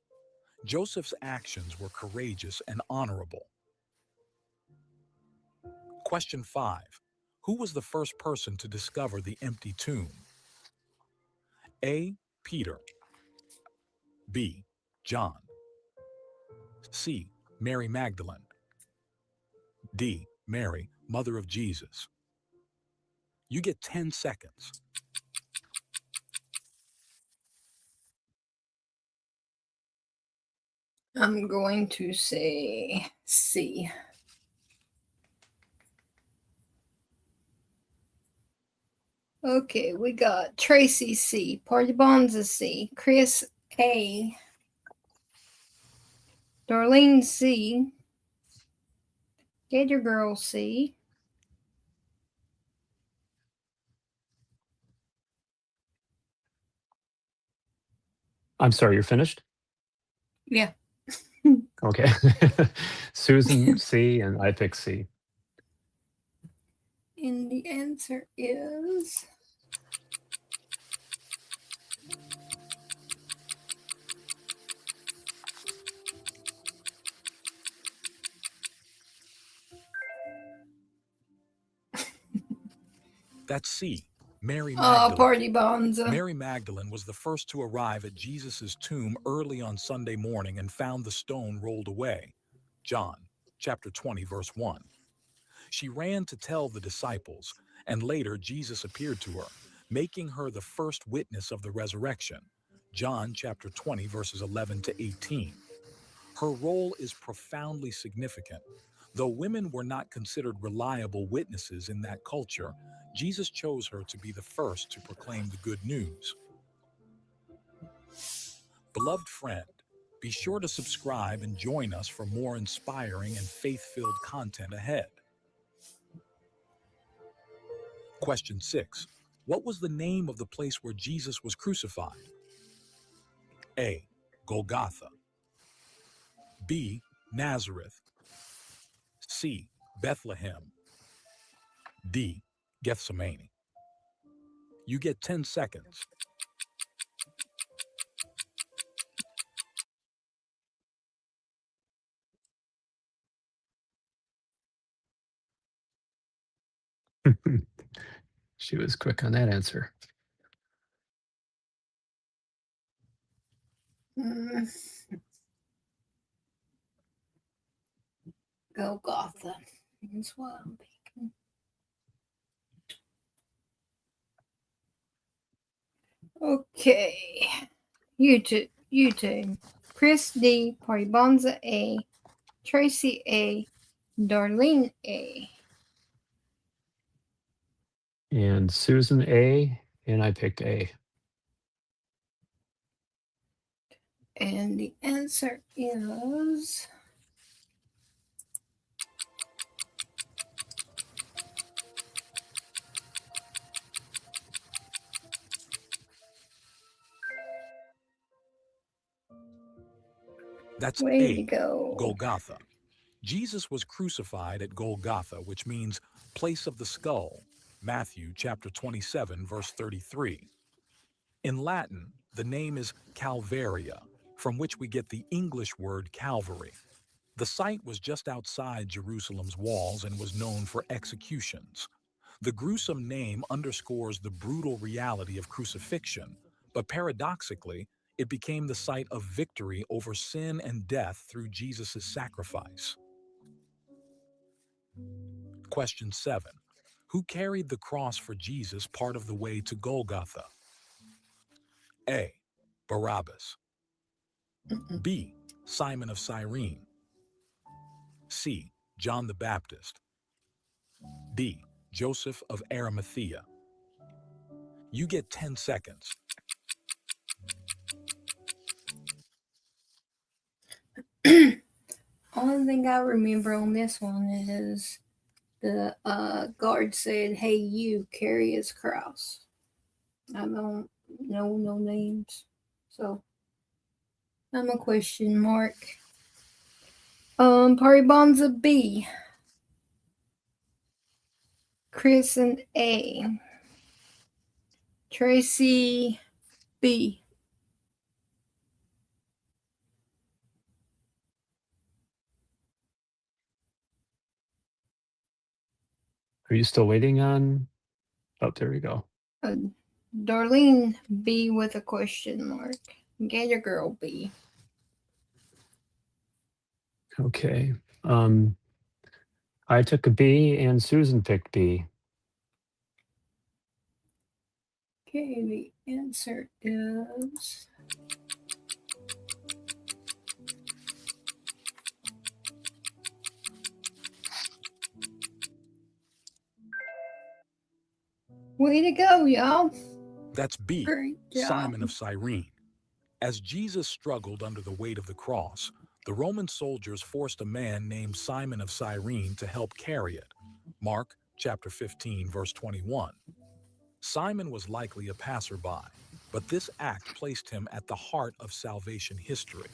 Joseph's actions were courageous and honorable. Question 5. Who was the first person to discover the empty tomb? A. Peter. B. John. C. Mary Magdalene. D. Mary, mother of Jesus. You get 10 seconds. I'm going to say C. Okay, we got Tracy C, Party Bonza C, Chris A, Darlene C. Gator Girl C. I'm sorry, you're finished? Yeah. Okay. Susan C, and I pick C. And the answer is That's C. Mary Magdalene. Party Bonza. Mary Magdalene was the first to arrive at Jesus' tomb early on Sunday morning and found the stone rolled away. John chapter 20, verse 1. She ran to tell the disciples, and later Jesus appeared to her, making her the first witness of the resurrection. John chapter 20, verses 11 to 18. Her role is profoundly significant. Though women were not considered reliable witnesses in that culture, Jesus chose her to be the first to proclaim the good news. Beloved friend, be sure to subscribe and join us for more inspiring and faith-filled content ahead. Question 6. What was the name of the place where Jesus was crucified? A. Golgotha. B. Nazareth. C. Bethlehem. D. Gethsemane. You get 10 seconds. She was quick on that answer. Golgotha. That's what I'm picking. Okay. You two. Chris D. Party Bonza A. Tracy A. Darlene A. And Susan A, and I picked A. And the answer is That's way A. to go. Golgotha. Jesus was crucified at Golgotha, which means place of the skull. Matthew chapter 27, verse 33. In Latin, the name is Calvaria, from which we get the English word Calvary. The site was just outside Jerusalem's walls and was known for executions. The gruesome name underscores the brutal reality of crucifixion, but paradoxically, it became the site of victory over sin and death through Jesus' sacrifice. Question 7. Who carried the cross for Jesus part of the way to Golgotha? A. Barabbas. B. Simon of Cyrene. C. John the Baptist. D. Joseph of Arimathea. You get 10 seconds. Only thing I remember on this one is the guard said, "Hey, you carry his cross." I don't know no names, so I'm a question mark. Party Bonza B. Chris and A. Tracy B. Are you still waiting on? Oh, there we go. Darlene B with a question mark. Gator Girl B. Okay. I took a B, and Susan picked B. Okay, the answer is way to go, y'all. That's B. Great job. Simon of Cyrene. As Jesus struggled under the weight of the cross, The Roman soldiers forced a man named Simon of Cyrene to help carry it. Mark chapter 15, verse 21. Simon was likely a passerby, but this act placed him at the heart of salvation history.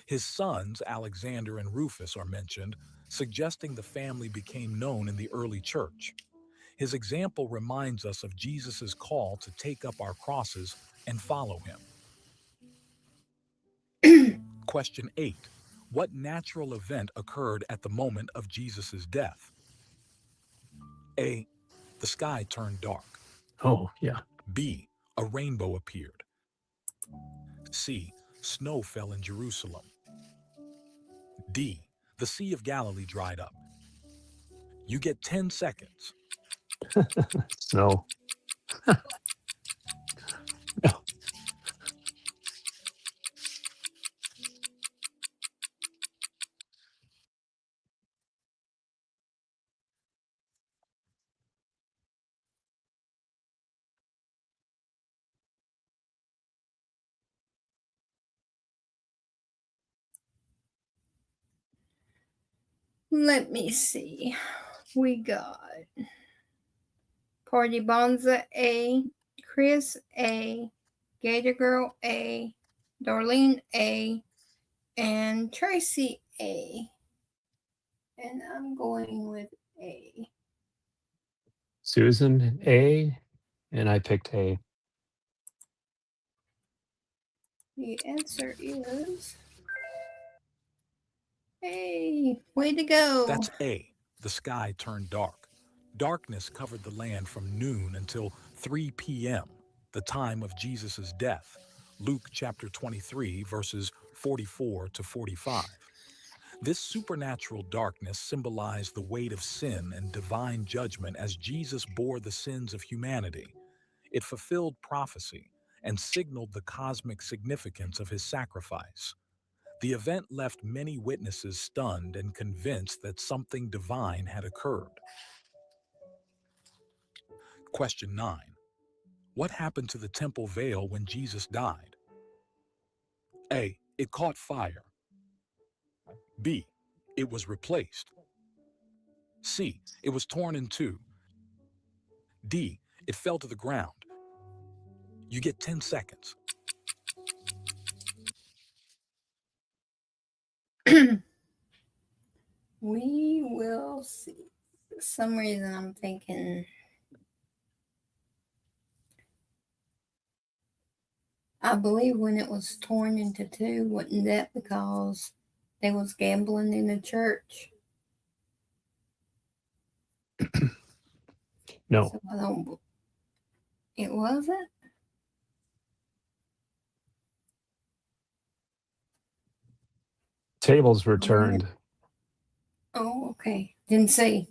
His sons, Alexander and Rufus, are mentioned, suggesting the family became known in the early church. His example reminds us of Jesus' call to take up our crosses and follow him. Question 8. What natural event occurred at the moment of Jesus' death? A. The sky turned dark. Oh, yeah. B. A rainbow appeared. C. Snow fell in Jerusalem. D. The Sea of Galilee dried up. You get 10 seconds. No. Let me see. We got Party Bonza A, Chris A, Gator Girl A, Darlene A, and Tracy A. And I'm going with A. Susan, A, and I picked A. The answer is A. Way to go. That's A. The sky turned dark. Darkness covered the land from noon until 3 p.m., the time of Jesus' death. Luke chapter 23, verses 44 to 45. This supernatural darkness symbolized the weight of sin and divine judgment as Jesus bore the sins of humanity. It fulfilled prophecy and signaled the cosmic significance of his sacrifice. The event left many witnesses stunned and convinced that something divine had occurred. Question 9. What happened to the temple veil when Jesus died? A. It caught fire. B. It was replaced. C. It was torn in two. D. It fell to the ground. You get 10 seconds. We will see. For some reason, I'm thinking I believe when it was torn into two, wasn't that because they was gambling in the church? No. So I don't. It wasn't? Tables were turned. Oh, okay. Didn't see.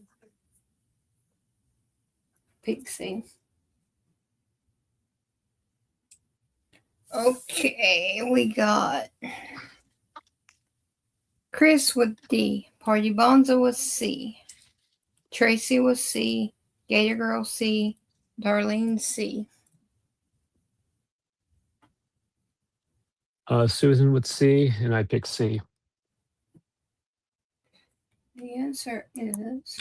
Pixie. Okay, we got Chris with D. Party Bonza was C. Tracy was C. Gator Girl C. Darlene C. Susan with C, and I picked C. The answer is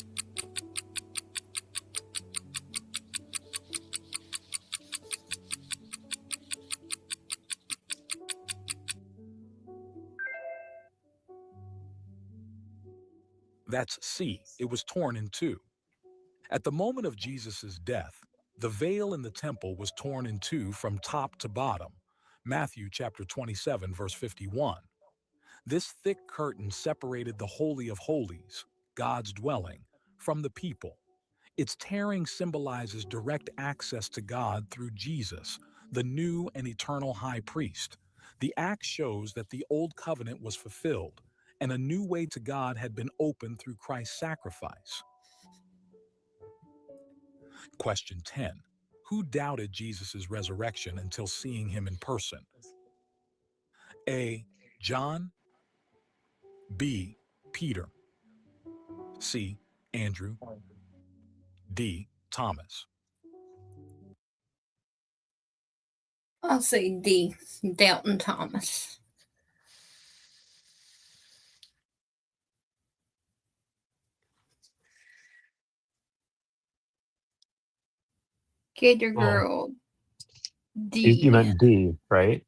That's C. It was torn in two. At the moment of Jesus' death, the veil in the temple was torn in two from top to bottom. Matthew chapter 27, verse 51. This thick curtain separated the Holy of Holies, God's dwelling, from the people. Its tearing symbolizes direct access to God through Jesus, the new and eternal high priest. The act shows that the old covenant was fulfilled, and a new way to God had been opened through Christ's sacrifice. Question 10. Who doubted Jesus' resurrection until seeing him in person? A. John. B. Peter. C. Andrew. D. Thomas. I'll say D. Dalton Thomas. Gator Oh, Girl, you D. meant D, right?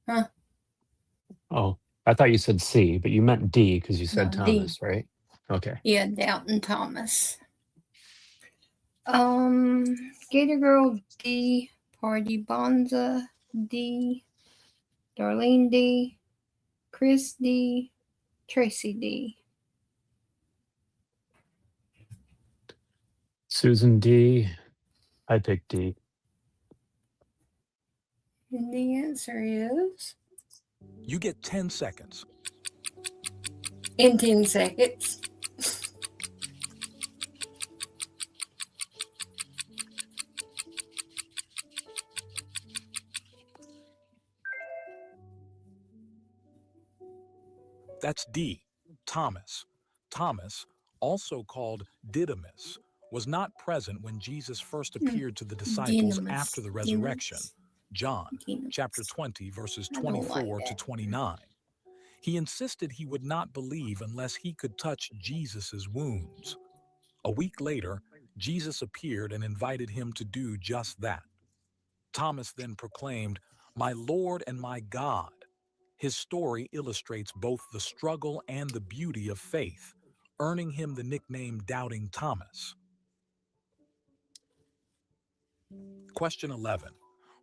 Huh? Oh, I thought you said C, but you meant D because you said No, D. Thomas, right? Okay. Yeah, Doubting Thomas. Gator Girl, D. Party Bonza, D. Darlene, D. Chris, D. Tracy, D. Susan D. I picked D. And the answer is You get 10 seconds. in 10 seconds. That's D, Thomas. Thomas, also called Didymus, was not present when Jesus first appeared to the disciples after the resurrection. John, chapter 20, verses 24 to 29. He insisted he would not believe unless he could touch Jesus' wounds. A week later, Jesus appeared and invited him to do just that. Thomas then proclaimed, "My Lord and my God." His story illustrates both the struggle and the beauty of faith, earning him the nickname Doubting Thomas. Question 11.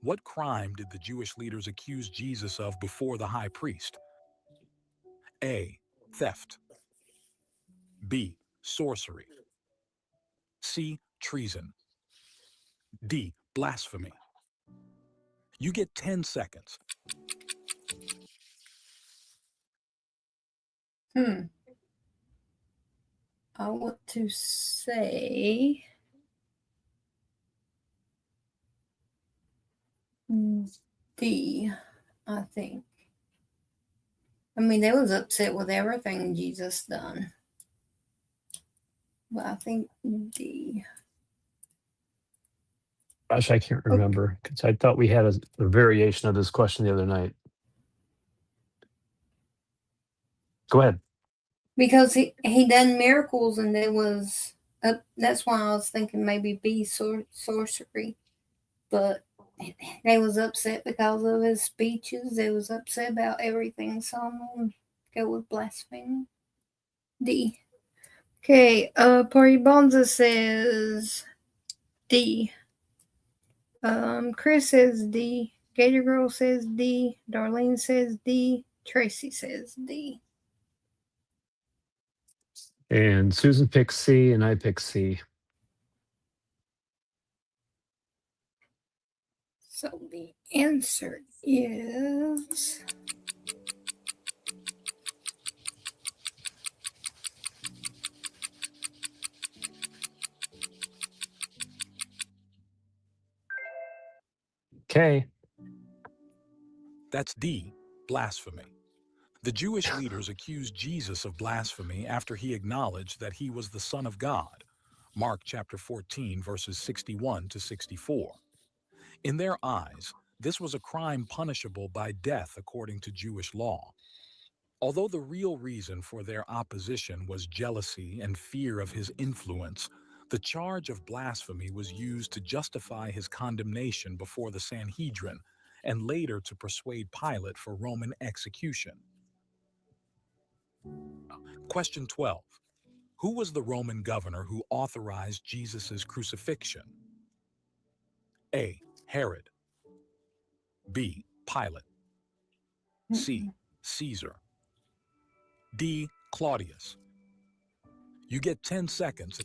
What crime did the Jewish leaders accuse Jesus of before the high priest? A. Theft. B. Sorcery. C. Treason. D. Blasphemy. You get 10 seconds. I want to say D, I think. I mean, they was upset with everything Jesus done. But I think D. Gosh, I can't remember because I thought we had a variation of this question the other night. Go ahead. Because he done miracles and there was that's why I was thinking maybe B, sorcery. But they was upset because of his speeches. They was upset about everything. So I'm gonna go with blasphemy. D. Okay, Party Bonza says D. Chris says D. Gator Girl says D. Darlene says D. Tracy says D. And Susan picks C, and I pick C. So the answer is Okay. That's D. Blasphemy. The Jewish leaders accused Jesus of blasphemy after he acknowledged that he was the Son of God. Mark chapter 14, verses 61 to 64. In their eyes, this was a crime punishable by death according to Jewish law. Although the real reason for their opposition was jealousy and fear of his influence, the charge of blasphemy was used to justify his condemnation before the Sanhedrin and later to persuade Pilate for Roman execution. Question 12. Who was the Roman governor who authorized Jesus' crucifixion? A. Herod. B. Pilate. C. Caesar. D. Claudius. You get 10 seconds.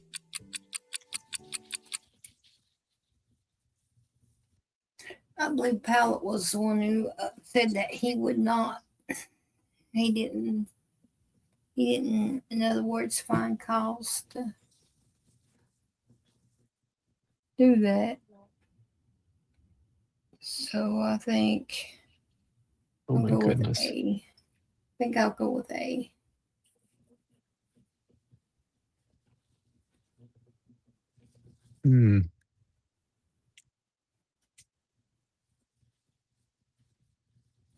I believe Pilate was the one who said that he would not. He didn't. In other words, find cause to do that. So I think Oh my goodness. with A. I think I'll go with A.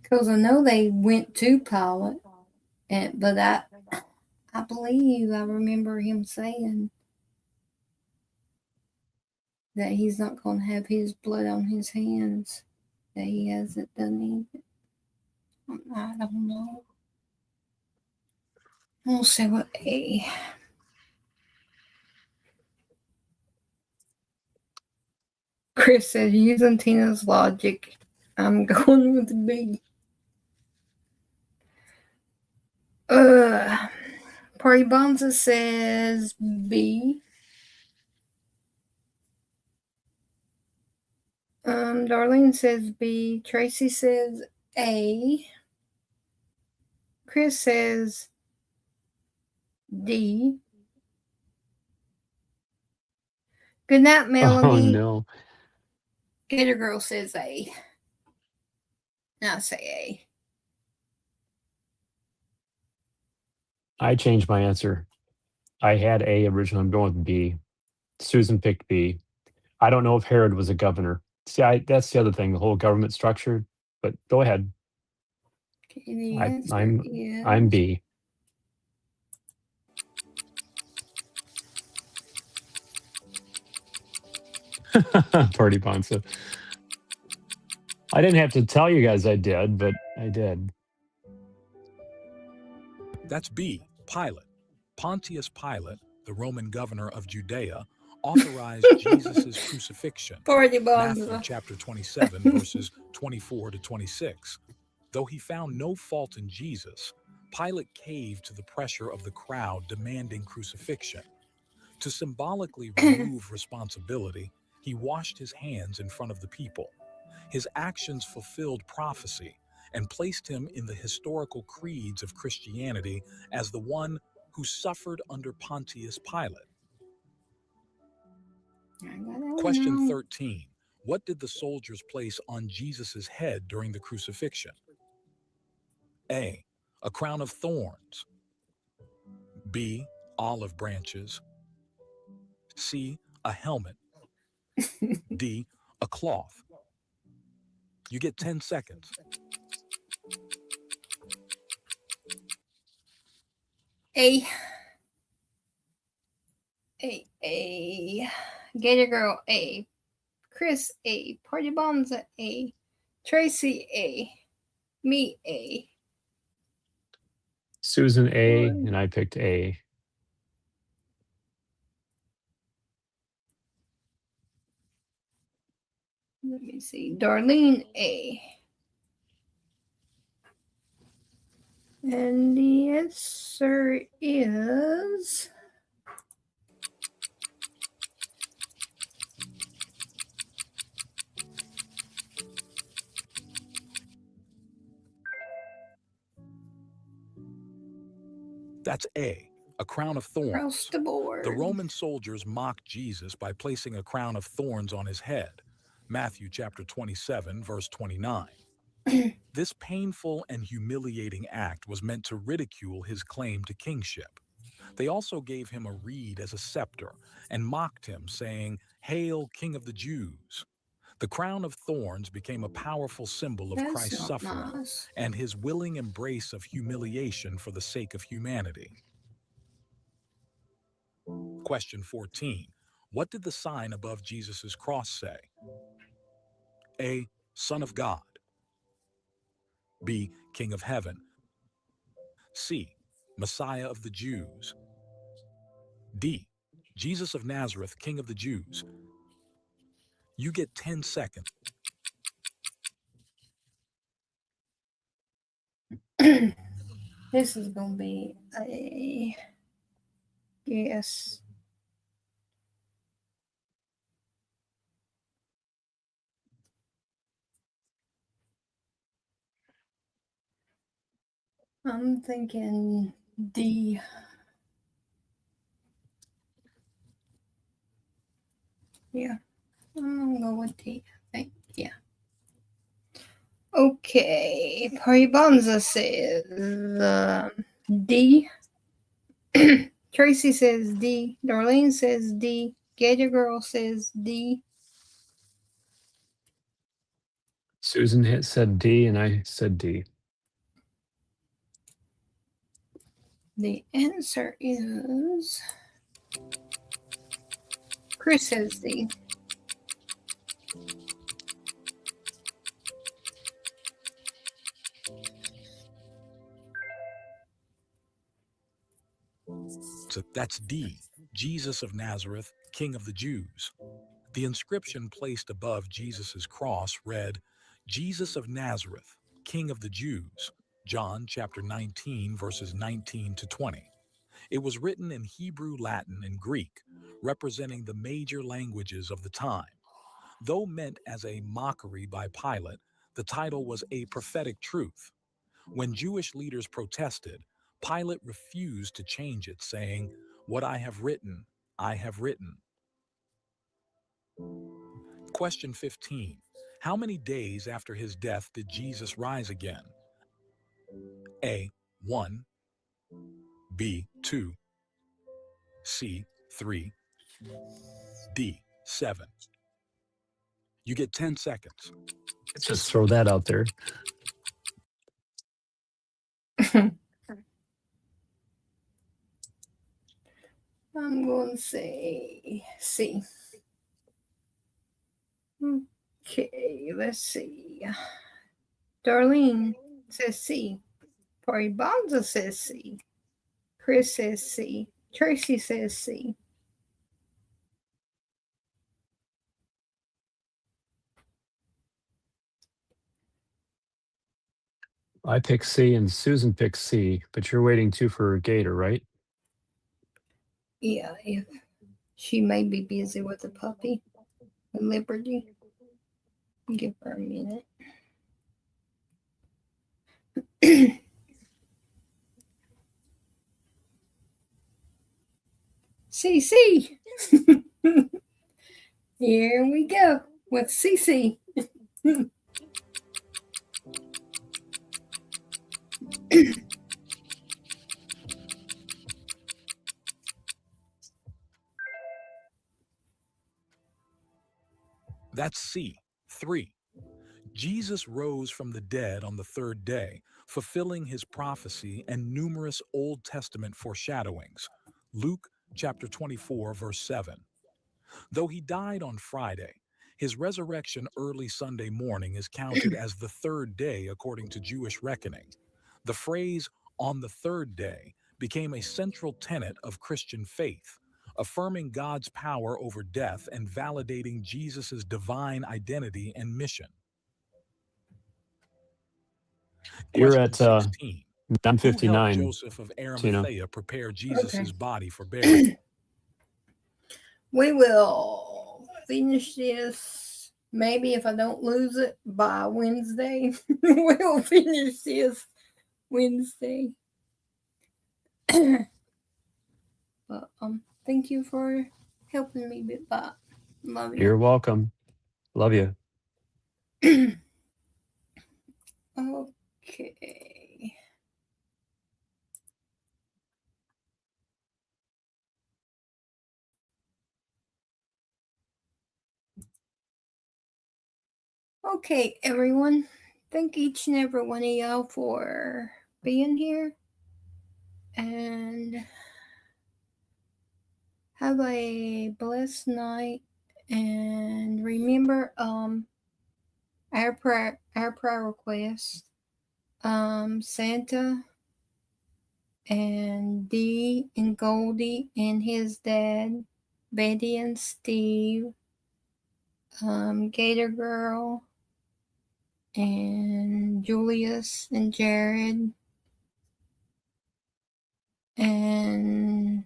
Because I know they went to Pilate, but I believe I remember him saying that he's not going to have his blood on his hands, that he hasn't done anything. I don't know. We'll see what A. Chris said, using Tina's logic, I'm going with B. Party Bonza says B. Darlene says B. Tracy says A. Chris says D. Good night, Melanie. Oh no. Gator Girl says A. And I say I changed my answer. I had A originally. I'm going with B. Susan picked B. I don't know if Herod was a governor. See, that's the other thing, the whole government structure. But go ahead. A. Okay, the answer I'm B. Party Bonza. I didn't have to tell you guys I did, but I did. That's B, Pilate. Pontius Pilate, the Roman governor of Judea, authorized Jesus' crucifixion. Matthew chapter 27, verses 24 to 26. Though he found no fault in Jesus, Pilate caved to the pressure of the crowd demanding crucifixion. To symbolically remove responsibility, he washed his hands in front of the people. His actions fulfilled prophecy and placed him in the historical creeds of Christianity as the one who suffered under Pontius Pilate. Question 13. What did the soldiers place on Jesus' head during the crucifixion? A, a crown of thorns. B, olive branches. C, a helmet. D, a cloth. You get 10 seconds. A. Gator Girl A. Chris A. Party Bonza A. Tracy A. Me A. Susan A. And I picked A. Let me see. Darlene A. And the answer is That's A, a crown of thorns. across the board. The Roman soldiers mocked Jesus by placing a crown of thorns on his head. Matthew chapter 27, verse 29. This painful and humiliating act was meant to ridicule his claim to kingship. They also gave him a reed as a scepter and mocked him, saying, "Hail, King of the Jews." The crown of thorns became a powerful symbol of Christ's suffering and his willing embrace of humiliation for the sake of humanity. Question 14. What did the sign above Jesus' cross say? A, Son of God. B, King of Heaven. C, Messiah of the Jews. D, Jesus of Nazareth, King of the Jews. You get 10 seconds. This is going to be a guess. I'm thinking D. Yeah, I'm going to go with D, I think. Yeah. Okay, Party Bonza says D. Tracy says D. Darlene says D. Gator Girl says D. Susan said D, and I said D. The answer is Chris says D. That's D, Jesus of Nazareth, King of the Jews. The inscription placed above Jesus' cross read, Jesus of Nazareth, King of the Jews, John chapter 19, verses 19 to 20. It was written in Hebrew, Latin, and Greek, representing the major languages of the time. Though meant as a mockery by Pilate, the title was a prophetic truth. When Jewish leaders protested, Pilate refused to change it, saying, "What I have written, I have written." Question 15. How many days after his death did Jesus rise again? A, 1, B, 2, C, 3, D, 7. You get 10 seconds. Just throw that out there. I'm going to say C. Okay, let's see. Darlene says C. Party Bonza says C. Chris says C. Tracy says C. I pick C and Susan picks C, but you're waiting too for Gator, right? Yeah, if she may be busy with the puppy, with Liberty. Give her a minute. CC. Here we go with CC. That's C, 3. Jesus rose from the dead on the third day, fulfilling his prophecy and numerous Old Testament foreshadowings. Luke chapter 24, verse 7. Though he died on Friday, his resurrection early Sunday morning is counted as the third day according to Jewish reckoning. The phrase, "on the third day," became a central tenet of Christian faith, affirming God's power over death and validating Jesus' divine identity and mission. You're at Question 16. Who helped 9:59. Joseph of Arimathea prepare Jesus' body for burial? We will finish this, maybe if I don't lose it, by Wednesday. We'll finish this Wednesday. But thank you for helping me with that. Love you. You're welcome. Love you. Okay. Okay, everyone. Thank each and every one of y'all for being here. And have a blessed night. And remember, our prayer request, Santa and Dee and Goldie and his dad, Betty and Steve, Gator Girl, and Julius and Jared, and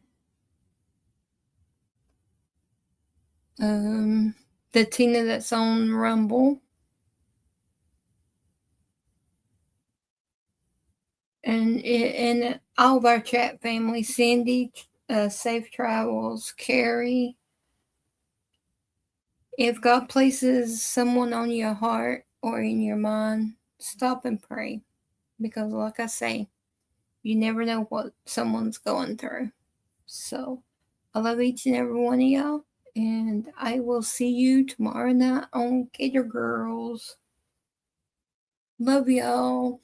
the Tina that's on Rumble, and all of our chat family, Cindy, Safe Travels, Carrie. If God places someone on your heart or in your mind, stop and pray. Because like I say, you never know what someone's going through. So I love each and every one of y'all. And I will see you tomorrow night on Gator Girls. Love y'all.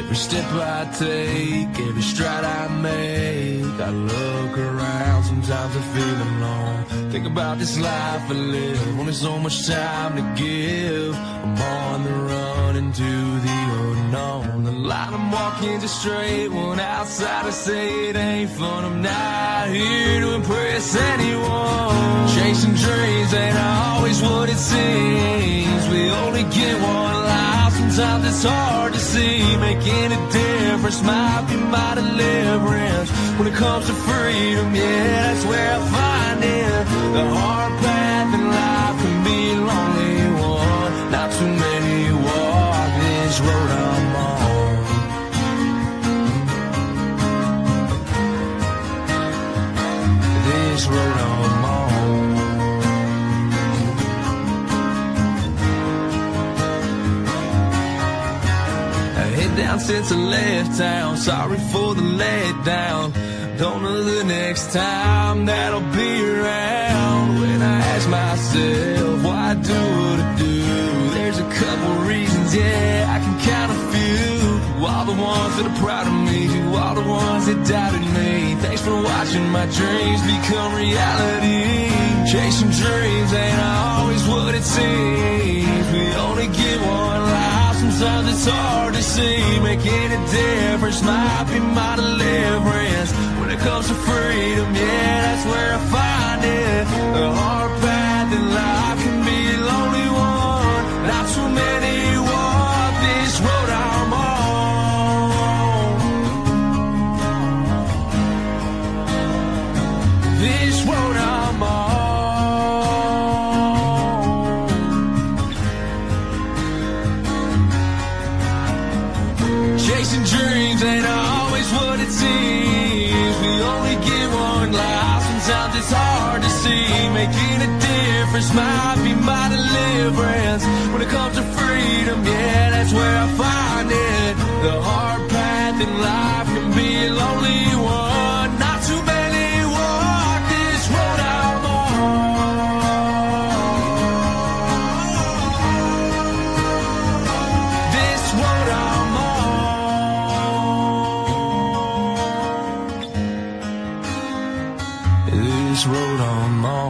Every step I take, every stride I make, I look around, sometimes I feel alone. Think about this life I live, only so much time to give. I'm on the run into the unknown. The line I'm walking just straight, one outsiders say it ain't fun. I'm not here to impress anyone. Chasing dreams ain't always what it seems. We only get one life, sometimes it's hard to see. Making a difference might be my deliverance. When it comes to freedom, yeah, that's where I find it. The hard path in life can be a lonely one. Not too many walk this road I'm on. This road I'm on. Head down since I left town, sorry for the letdown. Don't know the next time that I'll be around. When I ask myself why I do what I do, there's a couple reasons, yeah, I can count a few. To all the ones that are proud of me, to all the ones that doubted me, thanks for watching my dreams become reality. Chasing dreams ain't always what it seems. We only get one life, sometimes it's hard to see. Making a difference might be my deliverance. When it comes to freedom, yeah, that's where I find it. The hard path in life can be a lonely one. Not too many walk this road I'm on. This road I'm on. Chasing dreams ain't always what it seems. We only get one life, sometimes it's hard to see. Making a difference might be my deliverance. When it comes to freedom, yeah, that's where I find it. The hard path in life can be a lonely one. Not too many walk this road I'm on. This road I'm on. This road I'm on.